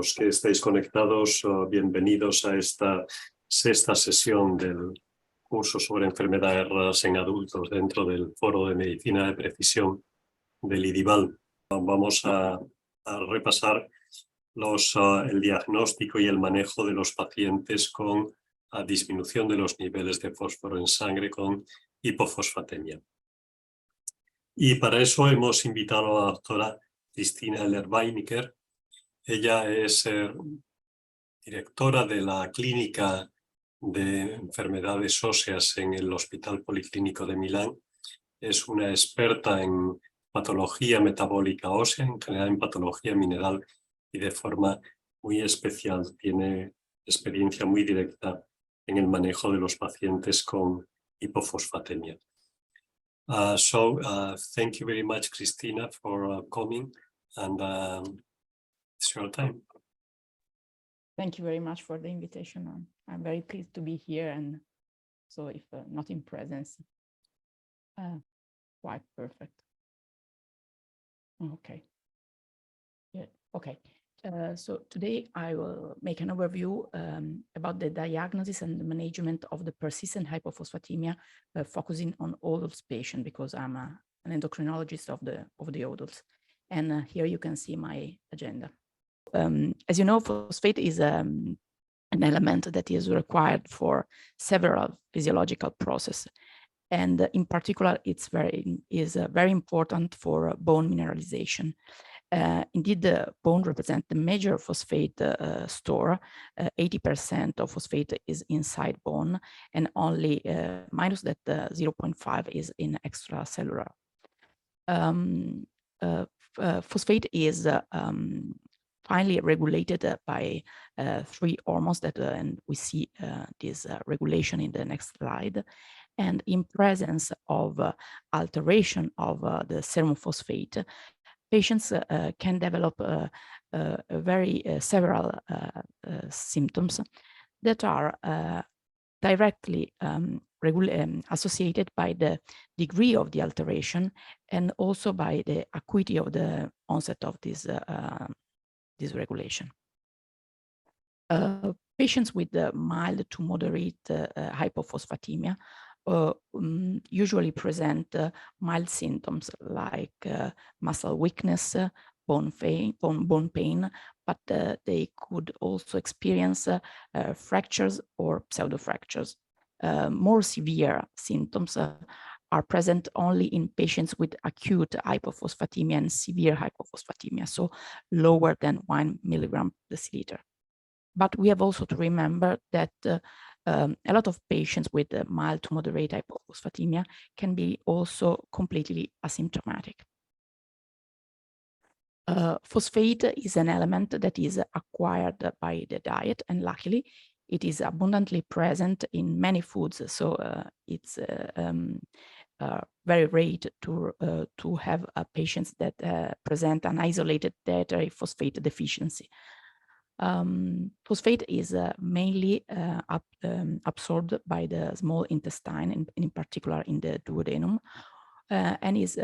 los que estáis conectados, bienvenidos a esta sexta sesión del curso sobre enfermedades raras en adultos dentro del Foro de Medicina de Precisión del IDIVAL. Vamos a repasar el diagnóstico y el manejo de los pacientes con disminución de los niveles de fósforo en sangre con hipofosfatemia. Y para eso hemos invitado a la doctora Cristina Eller-Vainicher. Ella es directora de la Clínica de Enfermedades Óseas en el Hospital Policlínico de Milán. Es una experta en patología metabólica ósea, en general en patología mineral y de forma muy especial. Tiene experiencia muy directa en el manejo de los pacientes con hipofosfatemia. Thank you very much, Cristina, for coming, and it's your time. Thank you very much for the invitation. I'm very pleased to be here, and so if not in presence, quite perfect. Okay. Yeah. Okay. So today I will make an overview about the diagnosis and the management of the persistent hypophosphatemia, focusing on adults patients because I'm an endocrinologist of the adults. And here you can see my agenda. As you know, phosphate is an element that is required for several physiological processes. And in particular, it's very important for bone mineralization. Indeed, the bone represents the major phosphate store. 80% of phosphate is inside bone, and only minus that 0.5 is in extracellular. Phosphate is finally regulated by three hormones that, and we see this regulation in the next slide. And in presence of alteration of the serum phosphate, patients can develop several symptoms that are directly associated by the degree of the alteration and also by the acuity of the onset of this regulation. Patients with mild to moderate hypophosphatemia usually present mild symptoms like muscle weakness, bone pain, but they could also experience fractures or pseudofractures. More severe symptoms are present only in patients with acute hypophosphatemia and severe hypophosphatemia, so lower than 1 mg/dL. But we have also to remember that a lot of patients with mild to moderate hypophosphatemia can be also completely asymptomatic. Phosphate is an element that is acquired by the diet, and luckily it is abundantly present in many foods, so it's very rare to have patients that present an isolated dietary phosphate deficiency. Phosphate is mainly absorbed by the small intestine, in particular in the duodenum, and its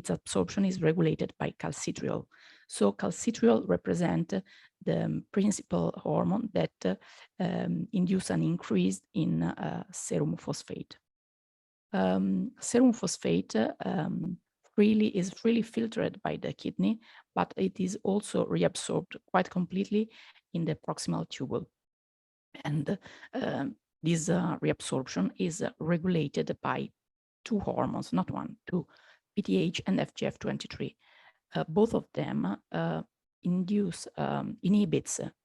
absorption is regulated by calcitriol. So calcitriol represents the principal hormone that induces an increase in serum phosphate. Serum phosphate is freely filtered by the kidney, but it is also reabsorbed quite completely in the proximal tubule. And this reabsorption is regulated by two hormones, not one, two, PTH and FGF23. Both of them inhibits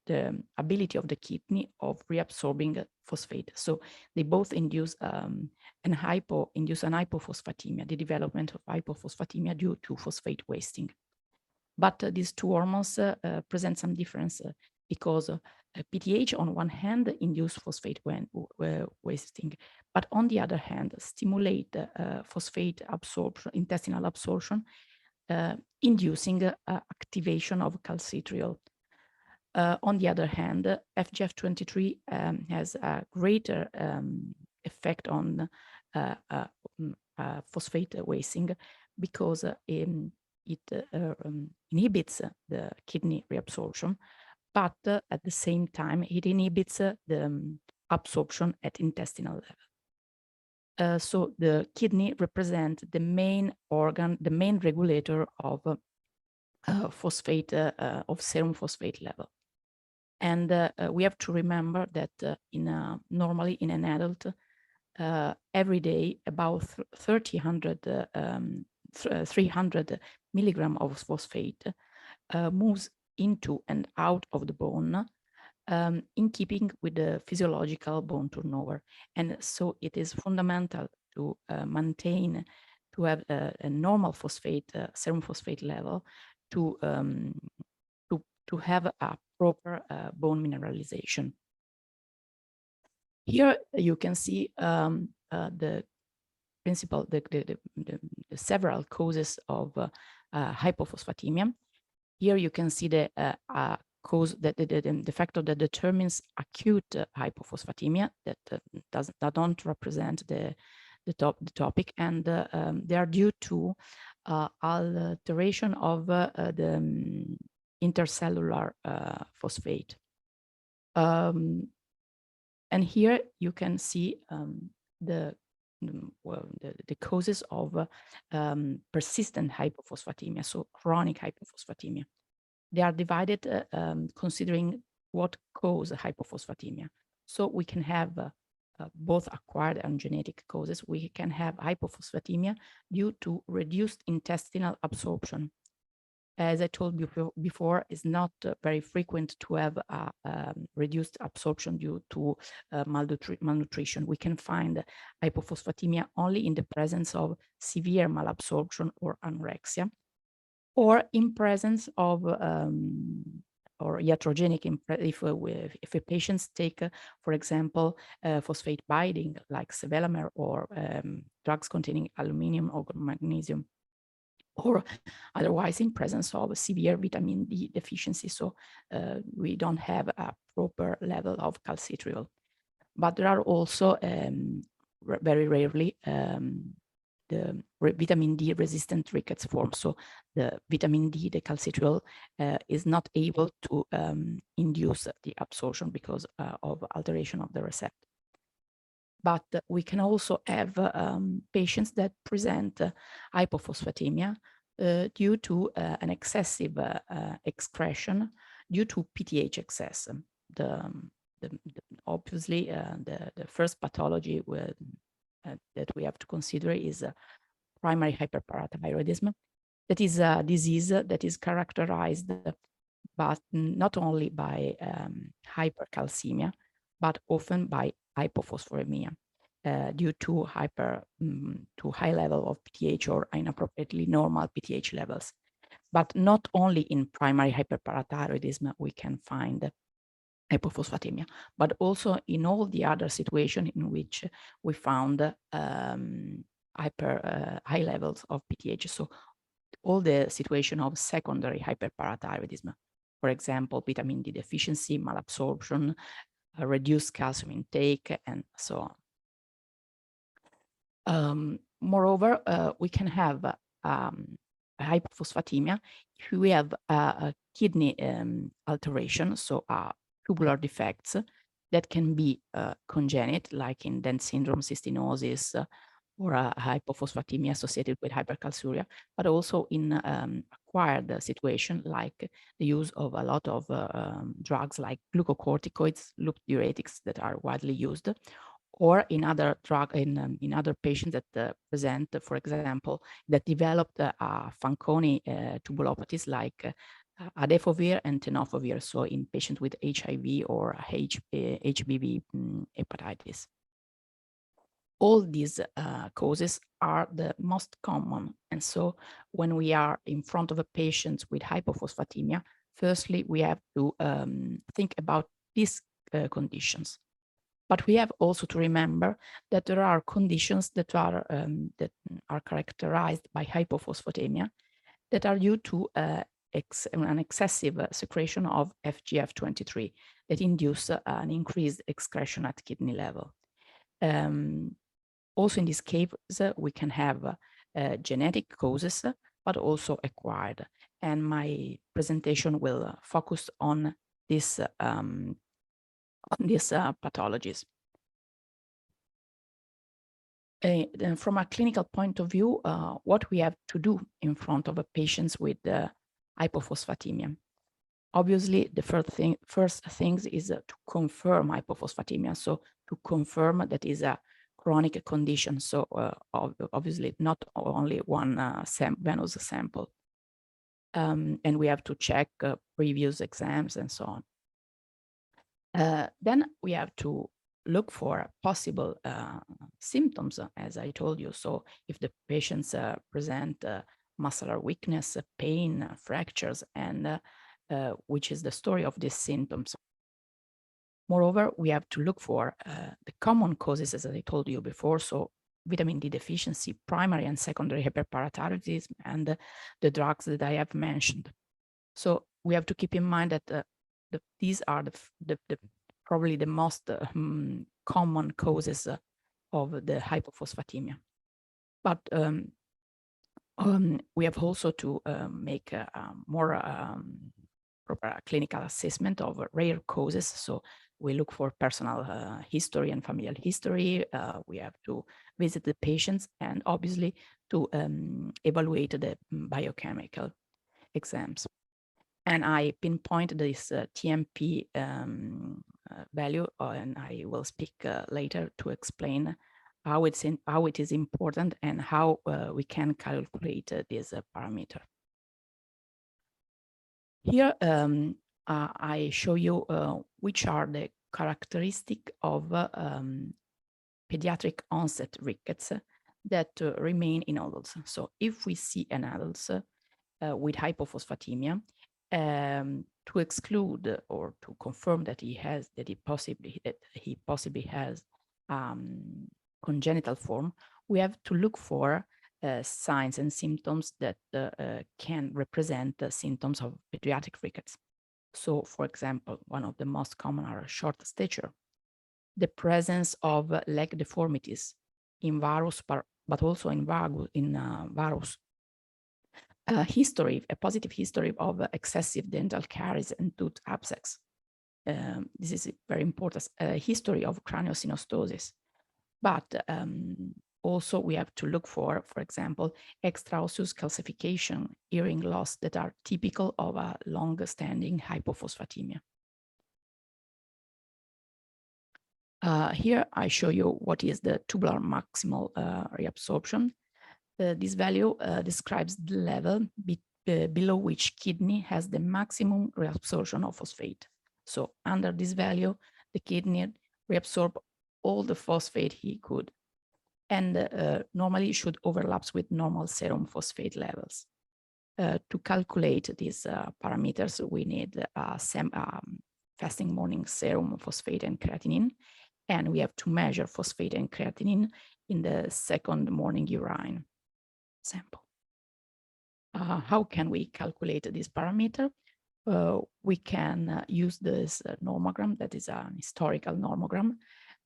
the ability of the kidney of reabsorbing phosphate. So they both induce an hypophosphatemia, the development of hypophosphatemia due to phosphate wasting. But these two hormones present some difference because PTH on one hand induce phosphate wasting, but on the other hand stimulate phosphate absorption, intestinal absorption, inducing activation of calcitriol. On the other hand, FGF23 has a greater effect on phosphate wasting because it inhibits the kidney reabsorption, but at the same time, it inhibits the absorption at intestinal level. So the kidney represents the main organ, the main regulator of phosphate, of serum phosphate level. And we have to remember that normally in an adult, every day about 300 milligram of phosphate moves into and out of the bone in keeping with the physiological bone turnover. And so it is fundamental to maintain, to have a normal phosphate, serum phosphate level to have a proper bone mineralization. Here you can see the principal, the several causes of hypophosphatemia. Here you can see the cause, the factor that determines acute hypophosphatemia that don't represent the topic, and they are due to alteration of the intercellular phosphate. And here you can see the causes of persistent hypophosphatemia, so chronic hypophosphatemia. They are divided considering what causes hypophosphatemia. So we can have both acquired and genetic causes. We can have hypophosphatemia due to reduced intestinal absorption. As I told you before, it's not very frequent to have reduced absorption due to malnutrition. We can find hypophosphatemia only in the presence of severe malabsorption or anorexia, or in presence of or iatrogenic, if a patient take, for example, phosphate binding like sevelamer or drugs containing aluminum or magnesium, or otherwise in presence of severe vitamin D deficiency. So we don't have a proper level of calcitriol. But there are also very rarely the vitamin D resistant rickets form. So the vitamin D, the calcitriol, is not able to induce the absorption because of alteration of the receptor. But we can also have patients that present hypophosphatemia due to an excessive excretion due to PTH excess. Obviously, the first pathology that we have to consider is primary hyperparathyroidism. That is a disease that is characterized but not only by hypercalcemia, but often by hypophosphatemia due to high level of PTH or inappropriately normal PTH levels. But not only in primary hyperparathyroidism we can find hypophosphatemia, but also in all the other situations in which we found high levels of PTH. So all the situation of secondary hyperparathyroidism, for example, vitamin D deficiency, malabsorption, reduced calcium intake, and so on. Moreover, we can have hypophosphatemia if we have a kidney alteration, so tubular defects that can be congenital, like in Dent syndrome, cystinosis, or a hypophosphatemia associated with hypercalciuria, but also in acquired situation like the use of a lot of drugs like glucocorticoids, loop diuretics that are widely used, or in other in other patients that present, for example, that developed Fanconi tubulopathies like adefovir and tenofovir, so in patients with HIV or HBV hepatitis. All these causes are the most common. And so when we are in front of a patient with hypophosphatemia, firstly, we have to think about these conditions. But we have also to remember that there are conditions that are characterized by hypophosphatemia that are due to an excessive secretion of FGF23 that induce an increased excretion at kidney level. Also in this case, we can have genetic causes but also acquired. And my presentation will focus on these pathologies. Then from a clinical point of view, what we have to do in front of a patients with hypophosphatemia. Obviously, the first thing is to confirm hypophosphatemia. So to confirm that is a chronic condition. So obviously not only one venous sample. And we have to check previous exams and so on. Then we have to look for possible symptoms, as I told you. So if the patients present muscular weakness, pain, fractures, and which is the story of these symptoms. Moreover, we have to look for the common causes, as I told you before. So vitamin D deficiency, primary and secondary hyperparathyroidism, and the drugs that I have mentioned. So we have to keep in mind that these are probably the most common causes of the hypophosphatemia. But we have also to make a more proper clinical assessment of rare causes. So we look for personal history and familial history. We have to visit the patients and obviously to evaluate the biochemical exams. And I pinpoint this TMP value, and I will speak later to explain how it is important and how we can calculate this parameter. Here, I show you which are the characteristics of pediatric onset rickets that remain in adults. So if we see an adult with hypophosphatemia, to exclude or to confirm that he possibly has congenital form, we have to look for signs and symptoms that can represent the symptoms of pediatric rickets. So, for example, one of the most common are short stature, the presence of leg deformities in varus, but also in varus. A positive history of excessive dental caries and tooth abscess. This is very important. A history of craniosynostosis. But also we have to look for example, extraosseous calcification, hearing loss that are typical of a long-standing hypophosphatemia. Here I show you what is the tubular maximal reabsorption. This value describes the level below which kidney has the maximum reabsorption of phosphate. So under this value, the kidney reabsorb all the phosphate he could, and normally should overlap with normal serum phosphate levels. To calculate these parameters, we need fasting morning serum phosphate and creatinine, and we have to measure phosphate and creatinine in the second morning urine sample. How can we calculate this parameter? We can use this normogram, that is an historical normogram.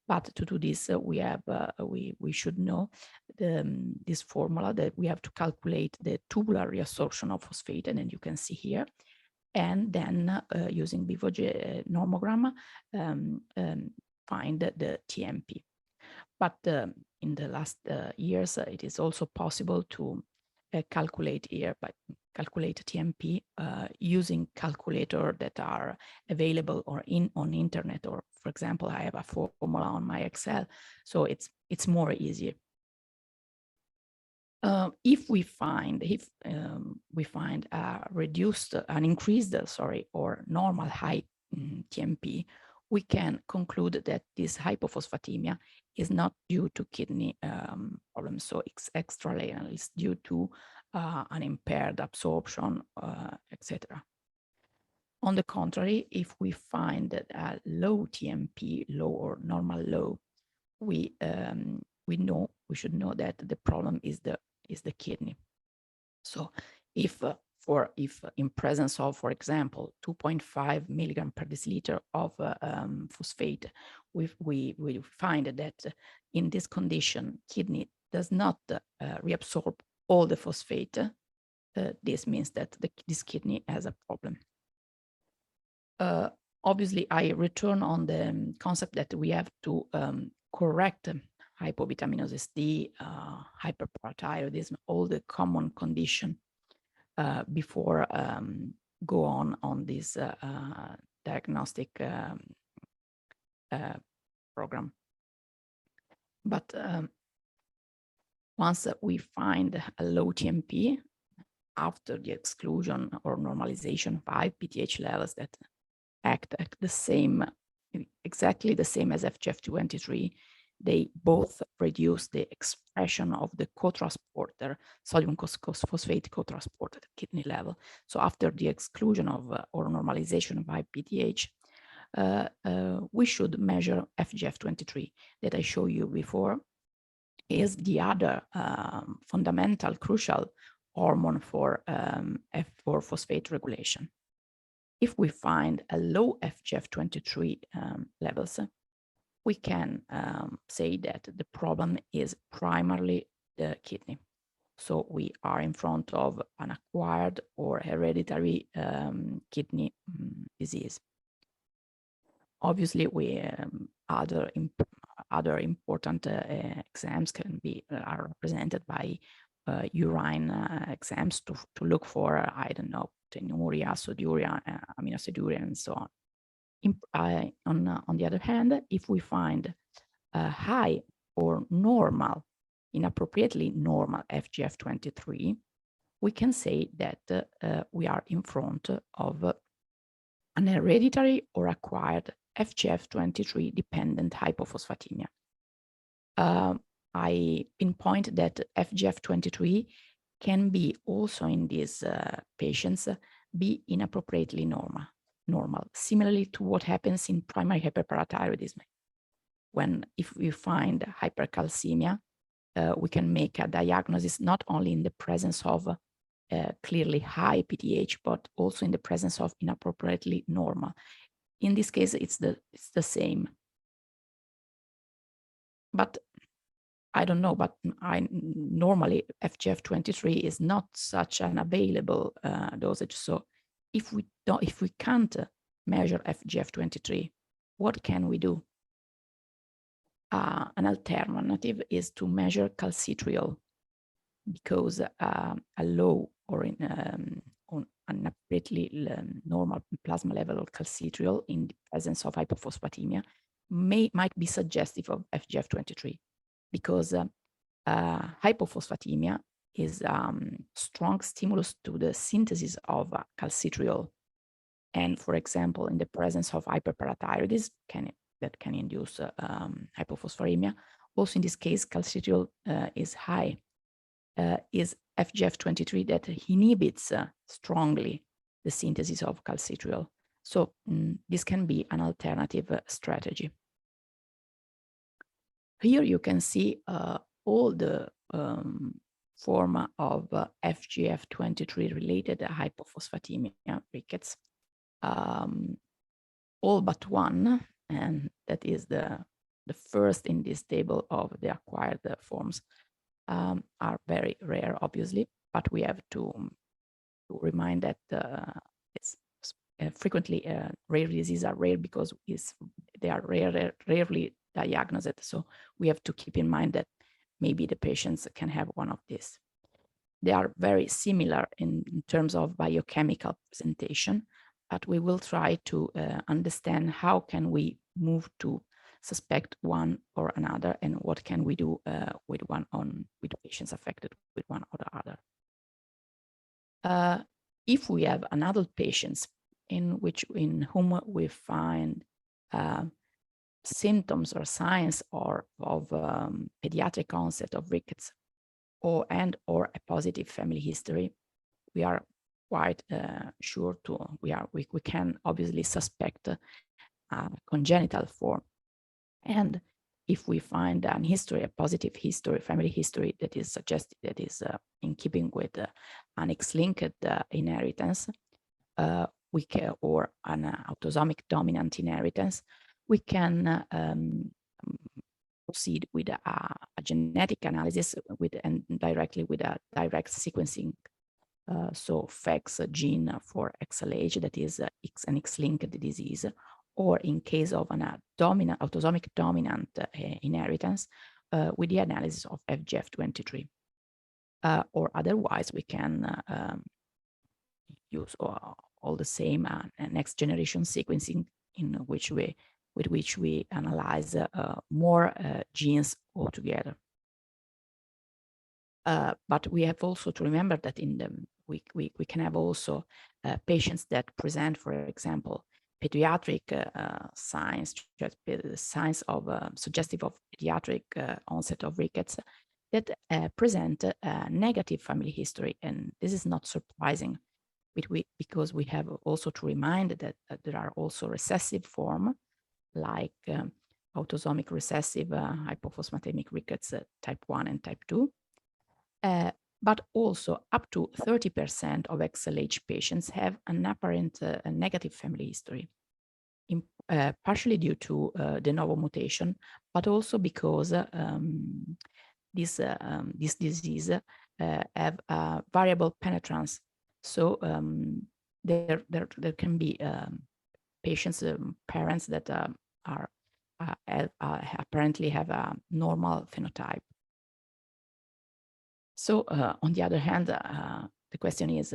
But to do this, we should know this formula that we have to calculate the tubular reabsorption of phosphate, and then you can see here. And then using BVOG normogram, find the TMP. But in the last years, it is also possible to calculate TMP using calculator that are available or on internet, or for example, I have a formula on my Excel, so it's more easier. If we find an increased or normal high TMP, we can conclude that this hypophosphatemia is not due to kidney problems, so it's extrarenal, it's due to an impaired absorption, etc. On the contrary, if we find that a low TMP, low or normal low, we should know that the problem is the kidney. So if in presence of, for example, 2.5 milligram per deciliter of phosphate, we find that in this condition, kidney does not reabsorb all the phosphate, this means that this kidney has a problem. Obviously, I return on the concept that we have to correct hypovitaminosis D, hyperparathyroidism, all the common condition before go on this diagnostic program. But once we find a low TMP after the exclusion or normalization of high PTH levels that act the same, exactly the same as FGF23, they both reduce the expression of the co-transporter, sodium phosphate co-transporter at kidney level. So after the exclusion of or normalization of high PTH, we should measure FGF23 that I showed you before, is the other fundamental, crucial hormone for phosphate regulation. If we find a low FGF23 levels, we can say that the problem is primarily the kidney. So we are in front of an acquired or hereditary kidney disease. Obviously, we other important exams are represented by urine exams to look for, I don't know, tenuria, aciduria, aminoaciduria, and so on. On the other hand, if we find high or normal, inappropriately normal FGF23, we can say that we are in front of an hereditary or acquired FGF23 dependent hypophosphatemia. I pinpoint that FGF23 can be also in these patients be inappropriately normal, similarly to what happens in primary hyperparathyroidism. If we find hypercalcemia, we can make a diagnosis not only in the presence of clearly high PTH, but also in the presence of inappropriately normal. In this case, it's the same. But I don't know, but normally FGF23 is not such an available dosage. So if we can't measure FGF23, what can we do? An alternative is to measure calcitriol, because a low or on an appropriately normal plasma level of calcitriol in the presence of hypophosphatemia might be suggestive of FGF23, because hypophosphatemia is strong stimulus to the synthesis of calcitriol. And for example, in the presence of hyperparathyroidism, that can induce hypophosphatemia. Also in this case, calcitriol is high, is FGF23 that inhibits strongly the synthesis of calcitriol. So this can be an alternative strategy. Here you can see all the form of FGF23 related hypophosphatemia rickets, all but one, and that is the first in this table of the acquired forms, are very rare, obviously, but we have to remind that it's frequently rare diseases are rare because they are rarely diagnosed. So we have to keep in mind that maybe the patients can have one of these. They are very similar in terms of biochemical presentation, but we will try to understand how can we move to suspect one or another, and what can we do with patients affected with one or the other. If we have an adult patients in whom we find symptoms or signs of pediatric onset of rickets or a positive family history, we are quite sure we can obviously suspect a congenital form. And if we find a positive history, family history that is suggested, that is in keeping with an X-linked inheritance, or an autosomic dominant inheritance, we can proceed with a genetic analysis and directly with a direct sequencing so FEX gene for XLH, that is an X-linked disease, or in case of an autosomic dominant inheritance with the analysis of FGF23. Or otherwise, we can use all the same next generation sequencing with which we analyze more genes altogether. But we have also to remember that we can have also patients that present, for example, pediatric signs, signs of suggestive of pediatric onset of rickets, that present a negative family history, and this is not surprising, because we have also to remind that there are also recessive forms like autosomic recessive hypophosphatemic rickets type 1 and type 2. But also up to 30% of XLH patients have an apparent negative family history, partially due to de novo mutation, but also because this disease have variable penetrance. So there can be patients, parents that apparently have a normal phenotype. So on the other hand, the question is,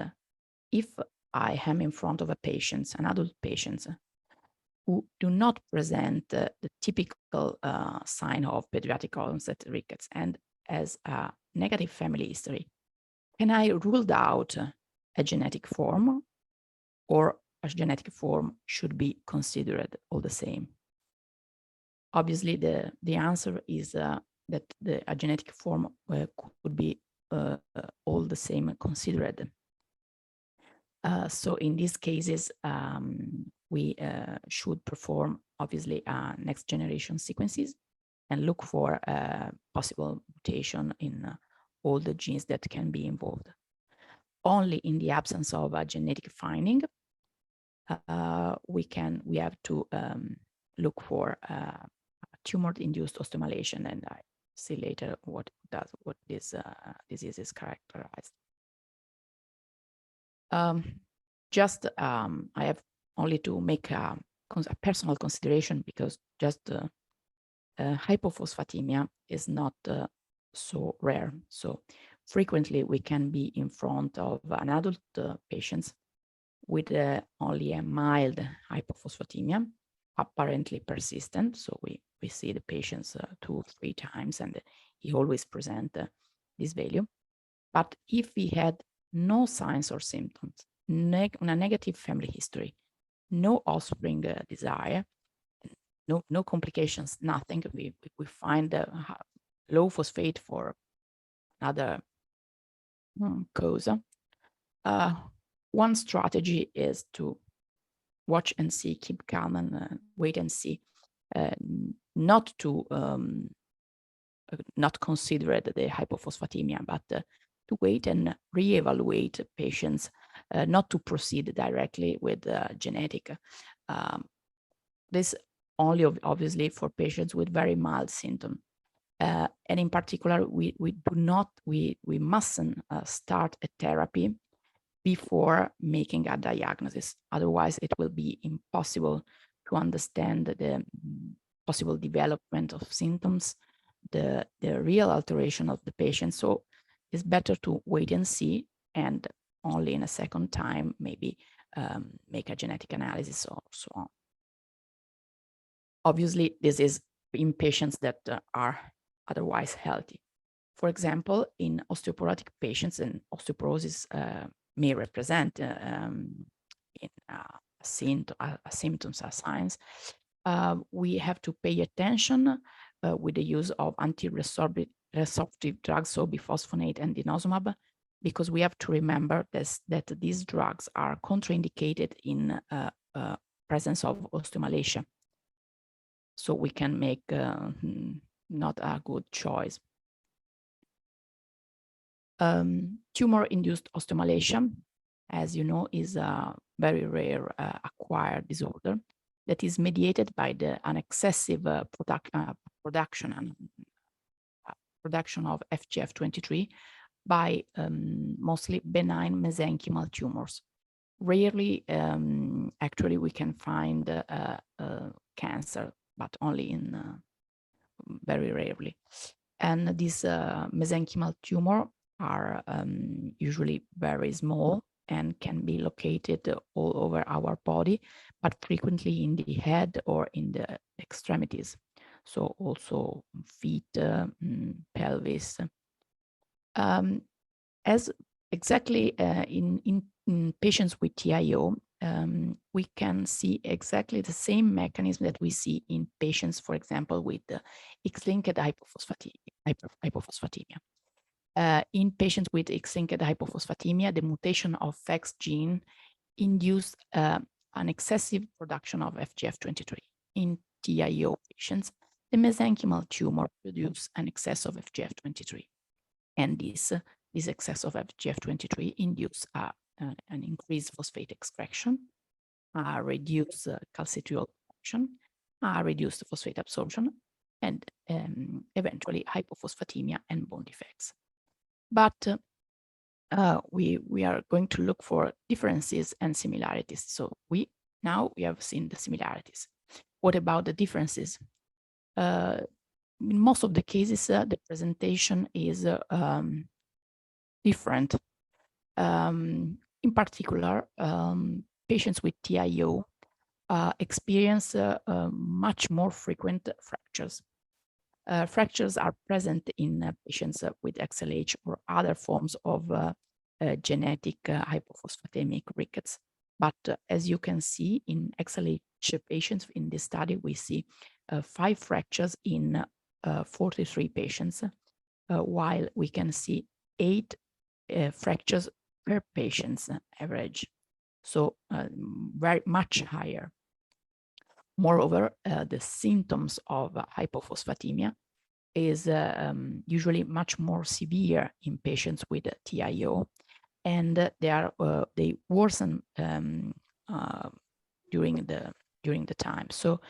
if I am in front of a patient, an adult patient, who do not present the typical sign of pediatric onset rickets and as a negative family history, can I rule out a genetic form, or a genetic form should be considered all the same? Obviously, the answer is that a genetic form could be all the same considered. So in these cases, we should perform, obviously, next generation sequences and look for possible mutation in all the genes that can be involved. Only in the absence of a genetic finding, we have to look for tumor-induced osteomalacia, and I see later what this disease is characterized. I have only to make a personal consideration, because just hypophosphatemia is not so rare. So frequently we can be in front of an adult patients with only a mild hypophosphatemia, apparently persistent. So we see the patients 2 or 3 times, and he always present this value. But if we had no signs or symptoms, a negative family history, no offspring desire, no complications, nothing, we find low phosphate for another cause. One strategy is to watch and see, keep calm, and wait and see, not to not consider the hypophosphatemia, but to wait and reevaluate patients, not to proceed directly with genetic. This only obviously for patients with very mild symptoms. And in particular, we mustn't start a therapy before making a diagnosis. Otherwise, it will be impossible to understand the possible development of symptoms, the real alteration of the patient. So it's better to wait and see, and only in a second time maybe make a genetic analysis or so on. Obviously, this is in patients that are otherwise healthy. For example, in osteoporotic patients, and osteoporosis may represent symptoms or signs, we have to pay attention with the use of anti-resorptive drugs, so biphosphonate and denosumab, because we have to remember that these drugs are contraindicated in presence of osteomalacia. So we can make not a good choice. Tumor-induced osteomalacia, as you know, is a very rare acquired disorder that is mediated by an excessive production of FGF23 by mostly benign mesenchymal tumors. Rarely, actually, we can find cancer, but only in very rarely. And these mesenchymal tumor are usually very small and can be located all over our body, but frequently in the head or in the extremities. So also feet, pelvis. As exactly in patients with TIO, we can see exactly the same mechanism that we see in patients, for example, with X-linked hypophosphatemia. In patients with X-linked hypophosphatemia, the mutation of FEX gene induced an excessive production of FGF23. In TIO patients, the mesenchymal tumor produced an excess of FGF23. And this excess of FGF23 induce an increased phosphate extraction, reduced calcitriol production, reduced phosphate absorption, and eventually hypophosphatemia and bone defects. But we are going to look for differences and similarities. So now we have seen the similarities. What about the differences? In most of the cases, the presentation is different. In particular, patients with TIO experience much more frequent fractures. Fractures are present in patients with XLH or other forms of genetic hypophosphatemic rickets. But as you can see, in XLH patients in this study, we see 5 fractures in 43 patients, while we can see 8 fractures per patient average. So very much higher. Moreover, the symptoms of hypophosphatemia is usually much more severe in patients with TIO, and they worsen during the time. So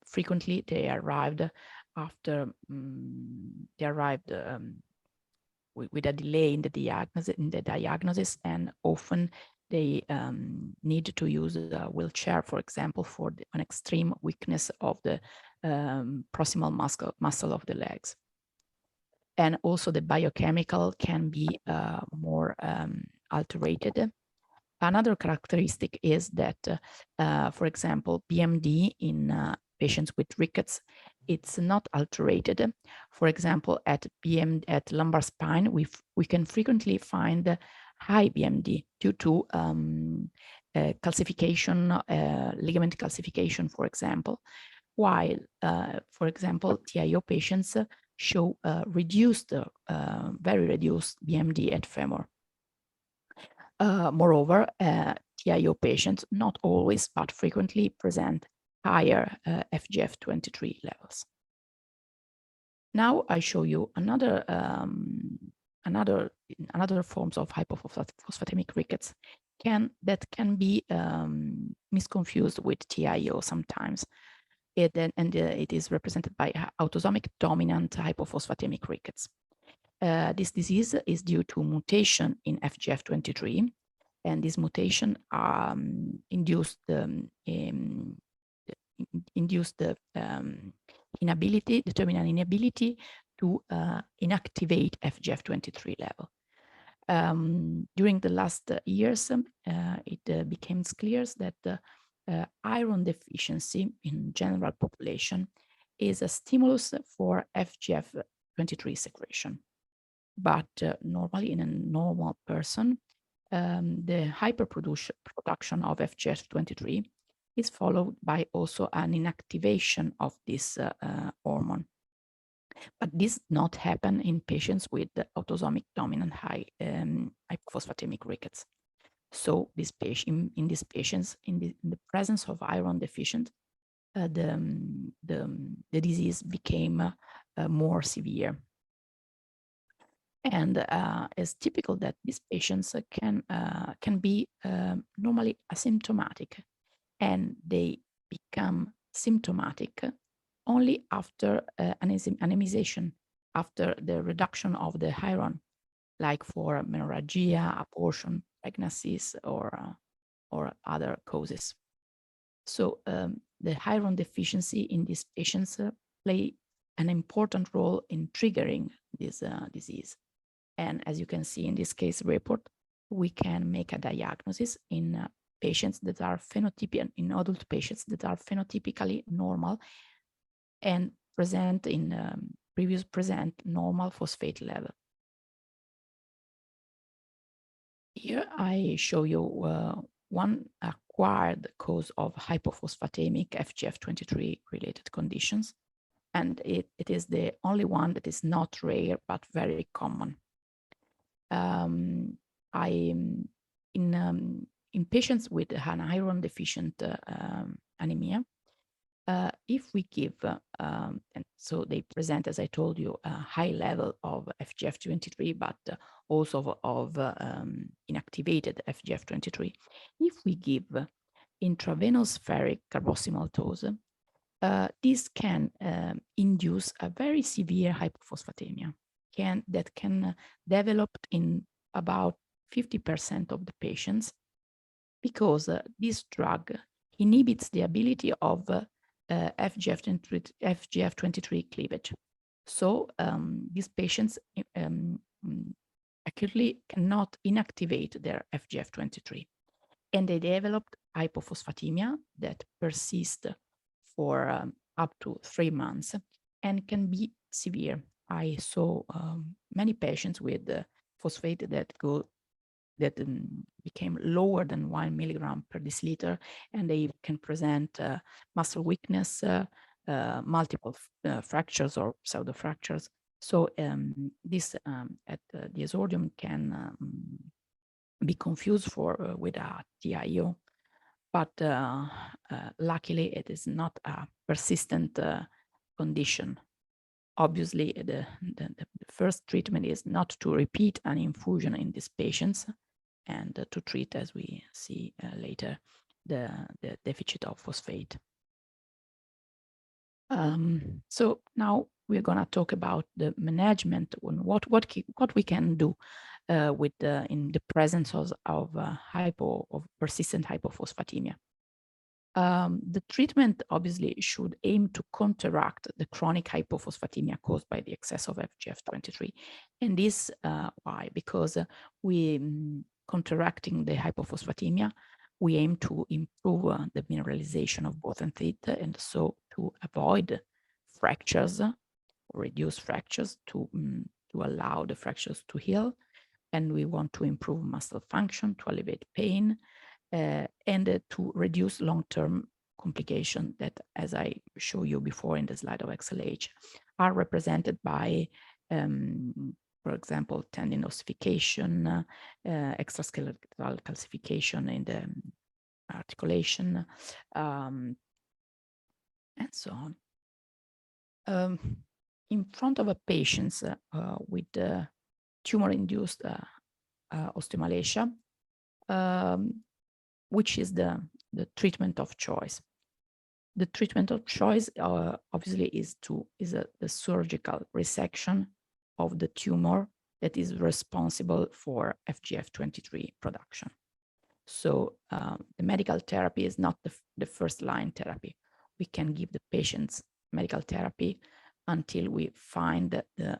frequently they arrived after with a delay in the diagnosis, and often they need to use a wheelchair, for example, for an extreme weakness of the proximal muscle of the legs. And also the biochemical can be more alterated. Another characteristic is that, for example, BMD in patients with rickets, it's not alterated. For example, at lumbar spine, we can frequently find high BMD due to calcification, ligament calcification, for example, while, for example, TIO patients show reduced, very reduced BMD at femur. Moreover, TIO patients, not always, but frequently present higher FGF23 levels. Now I show you another forms of hypophosphatemic rickets that can be misconfused with TIO sometimes. It is represented by autosomic dominant hypophosphatemic rickets. This disease is due to mutation in FGF23, and this mutation induced the determinant inability to inactivate FGF23 level. During the last years, it became clear that iron deficiency in general population is a stimulus for FGF23 secretion. But normally in a normal person, the hyperproduction of FGF23 is followed by also an inactivation of this hormone. But this does not happen in patients with autosomic dominant hypophosphatemic rickets. So in these patients, in the presence of iron deficient, the disease became more severe. And it's typical that these patients can be normally asymptomatic, and they become symptomatic only after anemization, after the reduction of the iron. like for menorrhagia, abortion, pregnancies, or other causes. So the iron deficiency in these patients play an important role in triggering this disease. And as you can see in this case report, we can make a diagnosis in patients that are phenotypic, in adult patients that are phenotypically normal and present in previous present normal phosphate level. Here I show you one acquired cause of hypophosphatemic FGF23 related conditions, and it is the only one that is not rare but very common. In patients with an iron deficient anemia, if we give, and so they present, as I told you, a high level of FGF23, but also of inactivated FGF23. If we give intravenous ferric carboxymaltose, this can induce a very severe hypophosphatemia that can develop in about 50% of the patients, because this drug inhibits the ability of FGF23 cleavage. So these patients acutely cannot inactivate their FGF23, and they developed hypophosphatemia that persists for up to 3 months and can be severe. I saw many patients with phosphate that became lower than 1 milligram per deciliter, and they can present muscle weakness, multiple fractures or pseudo fractures. So this at the exordium can be confused with a TIO, but luckily it is not a persistent condition. Obviously, the first treatment is not to repeat an infusion in these patients and to treat, as we see later, the deficit of phosphate. So now we're going to talk about the management and what we can do with in the presence of persistent hypophosphatemia. The treatment obviously should aim to counteract the chronic hypophosphatemia caused by the excess of FGF23. And this why? Because we counteracting the hypophosphatemia, we aim to improve the mineralization of bone teeth, and so to avoid fractures or reduce fractures to allow the fractures to heal. And we want to improve muscle function, to alleviate pain, and to reduce long-term complications that, as I show you before in the slide of XLH, are represented by, for example, tendon ossification, extraskeletal calcification in the articulation, and so on. In front of a patient with tumor-induced osteomalacia, which is the treatment of choice. The treatment of choice obviously is the surgical resection of the tumor that is responsible for FGF23 production. So the medical therapy is not the first line therapy. We can give the patients medical therapy until we find the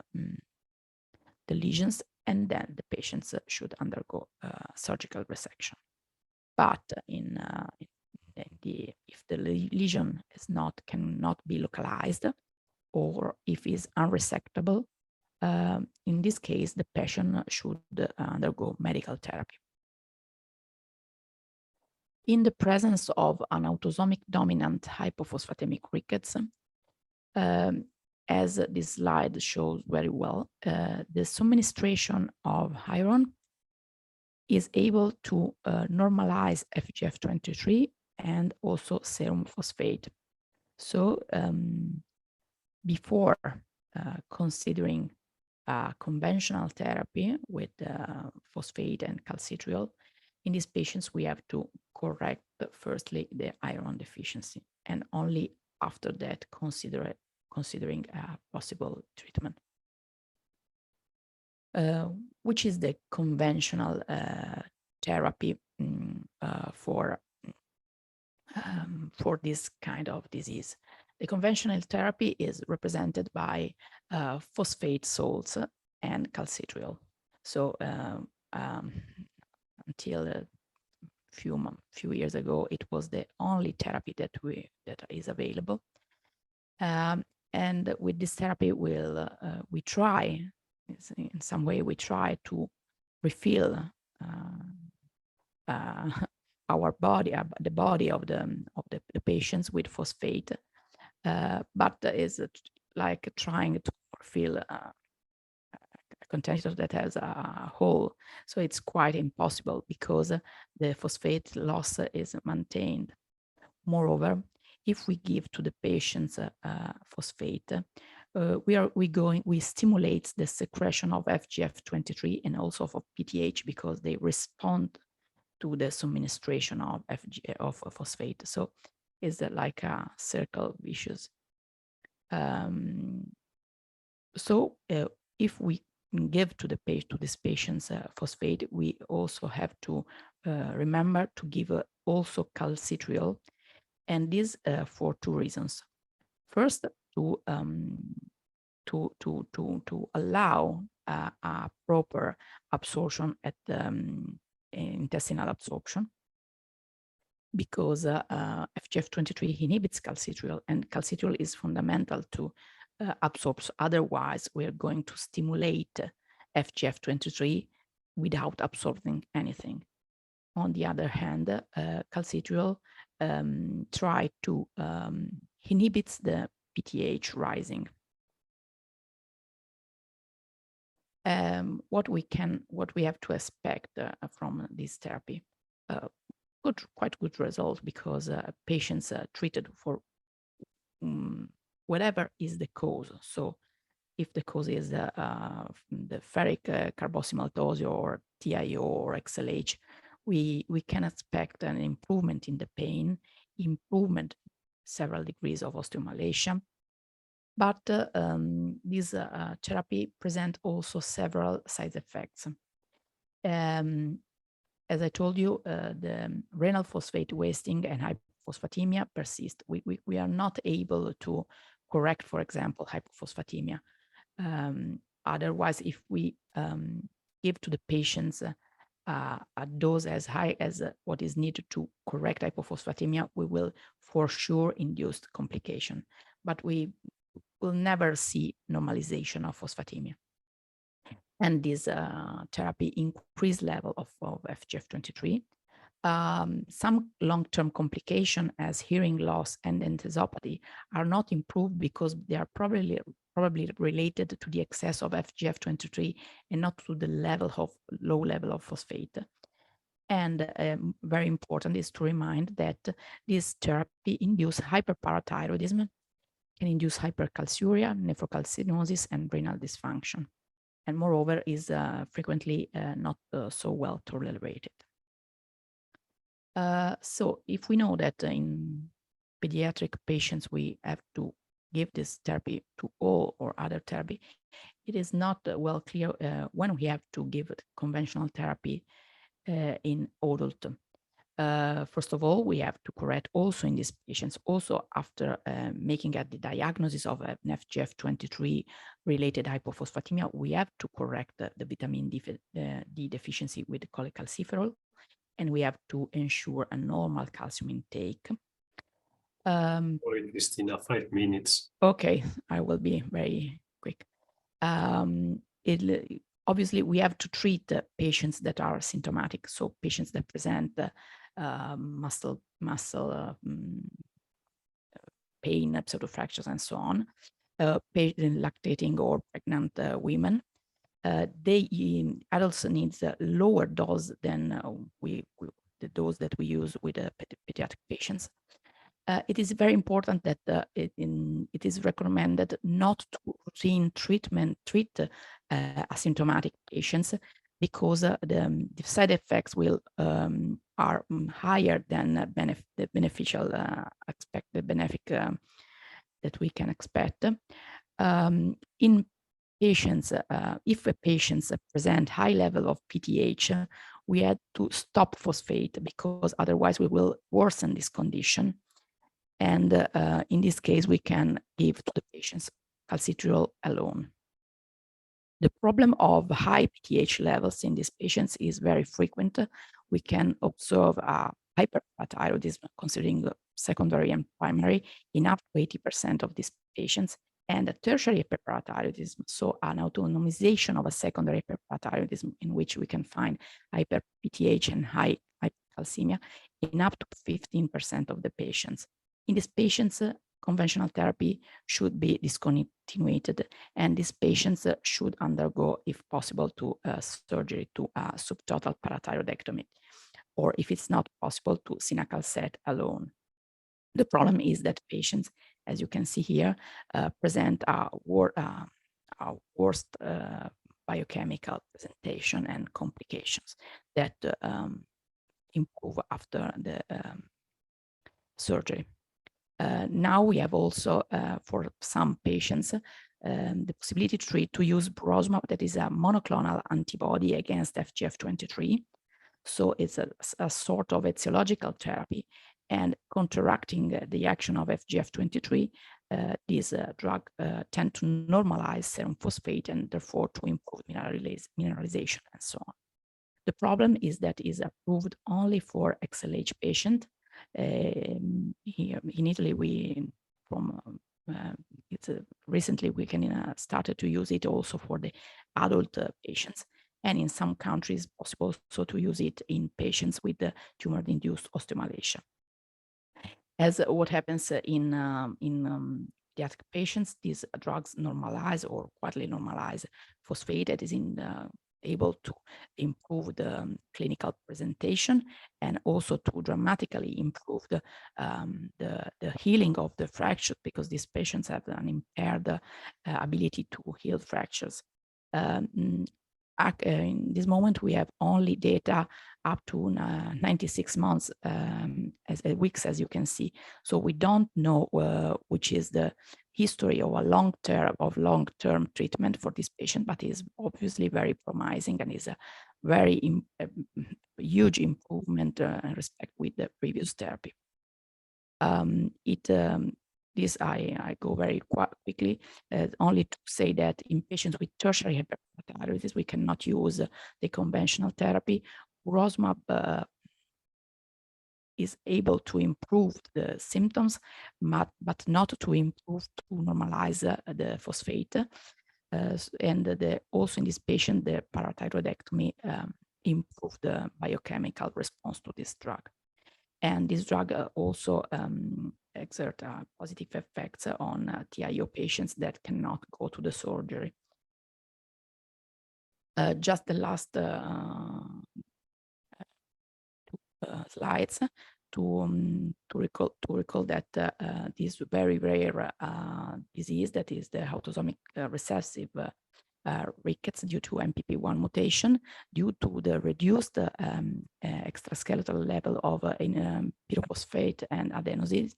lesions, and then the patients should undergo surgical resection. But if the lesion cannot be localized, or if it's unresectable, in this case, the patient should undergo medical therapy. In the presence of an autosomic dominant hypophosphatemic rickets, as this slide shows very well, the subministration of iron is able to normalize FGF23 and also serum phosphate. So before considering conventional therapy with phosphate and calcitriol, in these patients we have to correct firstly the iron deficiency, and only after that considering a possible treatment. which is the conventional therapy for this kind of disease. The conventional therapy is represented by phosphate salts and calcitriol. So until a few years ago, it was the only therapy that is available. And with this therapy, we try, in some way, we try to refill our body, the body of the patients with phosphate, but is like trying to fill a container that has a hole. So it's quite impossible because the phosphate loss is maintained. Moreover, if we give to the patients phosphate, we stimulate the secretion of FGF23 and also of PTH because they respond to the administration of phosphate. So it's like a circle vicious. So if we give to these patients phosphate, we also have to remember to give also calcitriol, and this for two reasons. First, to allow a proper absorption at intestinal absorption, because FGF23 inhibits calcitriol, and calcitriol is fundamental to absorb. Otherwise, we are going to stimulate FGF23 without absorbing anything. On the other hand, calcitriol try to inhibits the PTH rising. What we have to expect from this therapy? Quite good result, because patients treated for whatever is the cause. So if the cause is the ferric carboxymaltose or TIO or XLH, we can expect an improvement in the pain, improvement several degrees of osteomalacia. But this therapy presents also several side effects. As I told you, the renal phosphate wasting and hypophosphatemia persist. We are not able to correct, for example, hypophosphatemia. Otherwise, if we give to the patients a dose as high as what is needed to correct hypophosphatemia, we will for sure induce complication. But we will never see normalization of phosphatemia. And this therapy increased level of FGF23. Some long-term complications as hearing loss and enthesopathy are not improved because they are probably related to the excess of FGF23 and not to the low level of phosphate. And very important is to remind that this therapy induces hyperparathyroidism, can induce hypercalciuria, nephrocalcinosis, and renal dysfunction. And moreover, is frequently not so well tolerated. So if we know that in pediatric patients, we have to give this therapy to all or other therapy, it is not well clear when we have to give conventional therapy in adult. First of all, we have to correct also in these patients, also after making the diagnosis of an FGF23 related hypophosphatemia, we have to correct the vitamin D deficiency with cholecalciferol, and we have to ensure a normal calcium intake. Sorry, Cristina, 5 minutes. Okay, I will be very quick. Obviously, we have to treat patients that are symptomatic, so patients that present muscle pain, pseudofractures, and so on, lactating or pregnant women. Adults needs a lower dose than the dose that we use with pediatric patients. It is very important that it is recommended not to routine treat asymptomatic patients, because the side effects are higher than the beneficial expected benefit that we can expect. In patients, if a patient present high level of PTH, we had to stop phosphate because otherwise we will worsen this condition. And in this case, we can give to the patients calcitriol alone. The problem of high PTH levels in these patients is very frequent. We can observe hyperparathyroidism, considering the secondary and primary, in up to 80% of these patients, and a tertiary hyperparathyroidism, so an autonomization of a secondary hyperparathyroidism in which we can find hyper-PTH and high hypercalcemia in up to 15% of the patients. In these patients, conventional therapy should be discontinued, and these patients should undergo, if possible, to surgery to subtotal parathyroidectomy, or if it's not possible, to Cinacalcet alone. The problem is that patients, as you can see here, present a worst biochemical presentation and complications that improve after the surgery. Now we have also, for some patients, the possibility to use brosmab, that is a monoclonal antibody against FGF23. So it's a sort of etiological therapy, and counteracting the action of FGF23, this drug tend to normalize serum phosphate and therefore to improve mineralization and so on. The problem is that it is approved only for XLH patient. Here in Italy, recently we can started to use it also for the adult patients, and in some countries possible also to use it in patients with the tumor-induced osteomalacia. As what happens in pediatric patients, these drugs normalize or quietly normalize phosphate that is able to improve the clinical presentation and also to dramatically improve the healing of the fractures, because these patients have an impaired ability to heal fractures. In this moment, we have only data up to 96 months weeks, as you can see. So we don't know which is the history of a long-term treatment for this patient, but is obviously very promising and is a very huge improvement in respect with the previous therapy. This I go very quickly, only to say that in patients with tertiary hyperparathyroidism, we cannot use the conventional therapy. Brosmab is able to improve the symptoms, but not to improve, to normalize the phosphate. And also in this patient, the parathyroidectomy improved the biochemical response to this drug. And this drug also exert positive effects on TIO patients that cannot go to the surgery. Just the last slides to recall that this very rare disease, that is the autosomic recessive rickets due to MPP1 mutation, due to the reduced extraskeletal level of pyrophosphate and adenosine,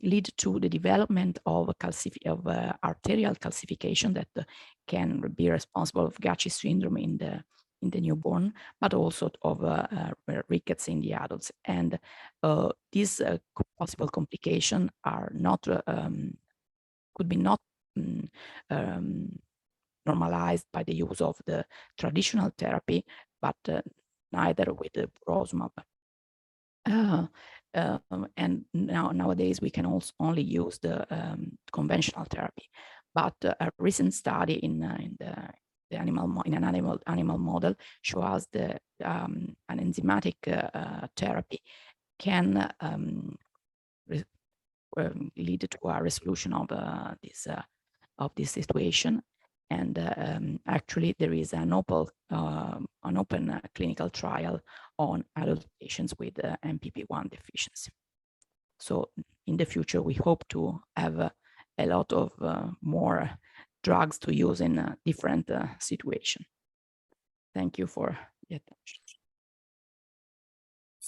lead to the development of arterial calcification that can be responsible of Gachy syndrome in the newborn, but also of rickets in the adults. And these possible complications are not could be not normalized by the use of the traditional therapy, but neither with the brosmab. And nowadays we can also only use the conventional therapy. But a recent study in an animal model shows us that an enzymatic therapy can lead to a resolution of this situation. And actually, there is an open clinical trial on adult patients with MPP1 deficiency. So in the future, we hope to have a lot of more drugs to use in a different situation. Thank you for the attention.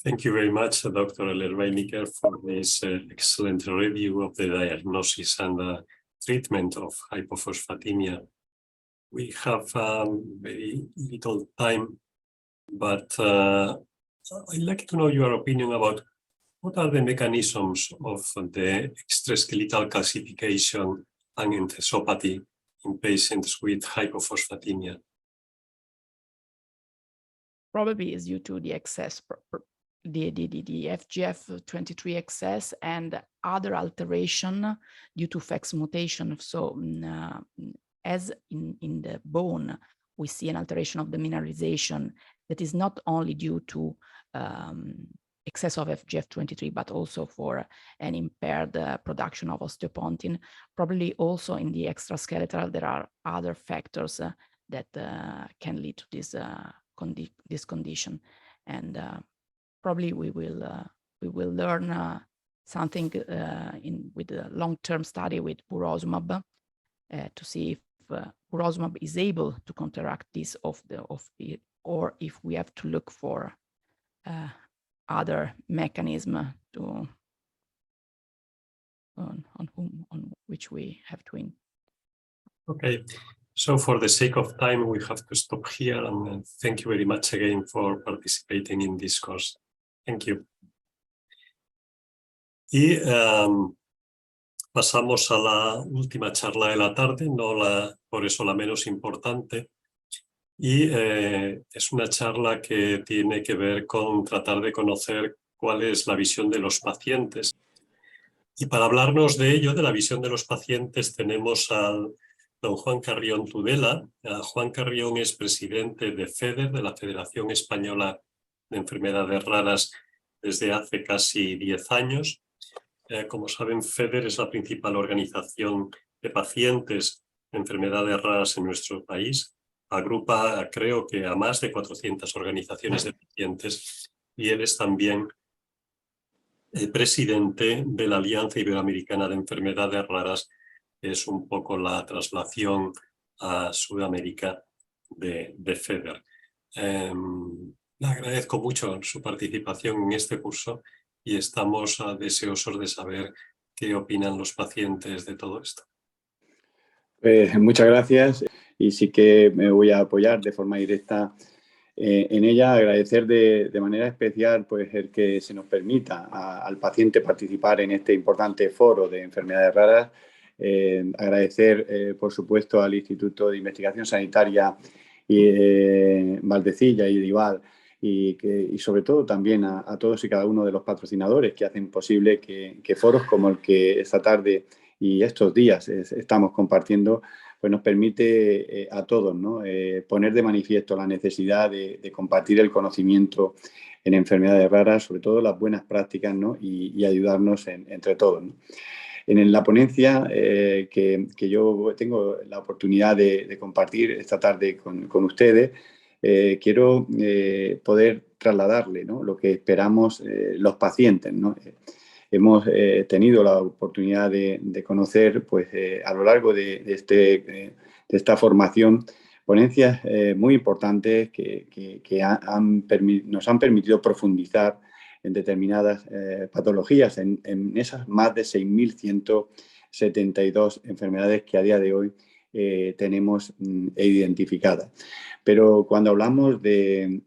Thank you very much, Dr. Eller-Vainicher, for this excellent review of the diagnosis and treatment of hypophosphatemia We have very little time, but I'd like to know your opinion about what are the mechanisms of the extraskeletal calcification and enthesopathy in patients with hypophosphatemia? Probably is due to the excess, the FGF23 excess and other alteration due to FEX mutation. So as in the bone, we see an alteration of the mineralization that is not only due to excess of FGF23, but also for an impaired production of osteopontin. Probably also in the extraskeletal, there are other factors that can lead to this condition. And probably we will learn something with the long-term study with burosumab to see if burosumab is able to counteract this or if we have to look for other mechanism on which we have to. Okay, so for the sake of time, we have to stop here, and thank you very much again for participating in this course. Thank you. Y pasamos a la última charla de la tarde, por eso la menos importante. Y es una charla que tiene que ver con tratar de conocer cuál es la visión de los pacientes. Y para hablarnos de ello, de la visión de los pacientes, tenemos al don Juan Carrión Tudela. Juan Carrión es presidente de FEDER, de la Federación Española de Enfermedades Raras, desde hace casi 10 años. Como saben, FEDER es la principal organización de pacientes de enfermedades raras en nuestro país. Agrupa, creo que a más de 400 organizaciones de pacientes, y él es también el presidente de la Alianza Iberoamericana de Enfermedades Raras, que es un poco la traslación a Sudamérica de FEDER. Le agradezco mucho su participación en este curso y estamos deseosos de saber qué opinan los pacientes de todo esto. Muchas gracias, y sí que me voy a apoyar de forma directa en ella. Agradecer de manera especial pues, el que se nos permita al paciente participar en este importante foro de enfermedades raras. Agradecer, por supuesto, al Instituto de Investigación Sanitaria Valdecilla y Dival, y sobre todo también a todos y cada uno de los patrocinadores que hacen posible que foros como el que esta tarde y estos días estamos compartiendo, pues nos permite a todos, ¿no? Poner de manifiesto la necesidad de compartir el conocimiento en enfermedades raras, sobre todo las buenas prácticas, ¿no? y ayudarnos entre todos, ¿no? En la ponencia que yo tengo la oportunidad de compartir esta tarde con ustedes, quiero poder trasladarle, ¿no? lo que esperamos los pacientes, ¿no? Hemos tenido la oportunidad de conocer pues, a lo largo de esta formación ponencias muy importantes que nos han permitido profundizar en determinadas patologías, en esas más de 6.172 enfermedades que a día de hoy tenemos identificadas. Pero cuando hablamos de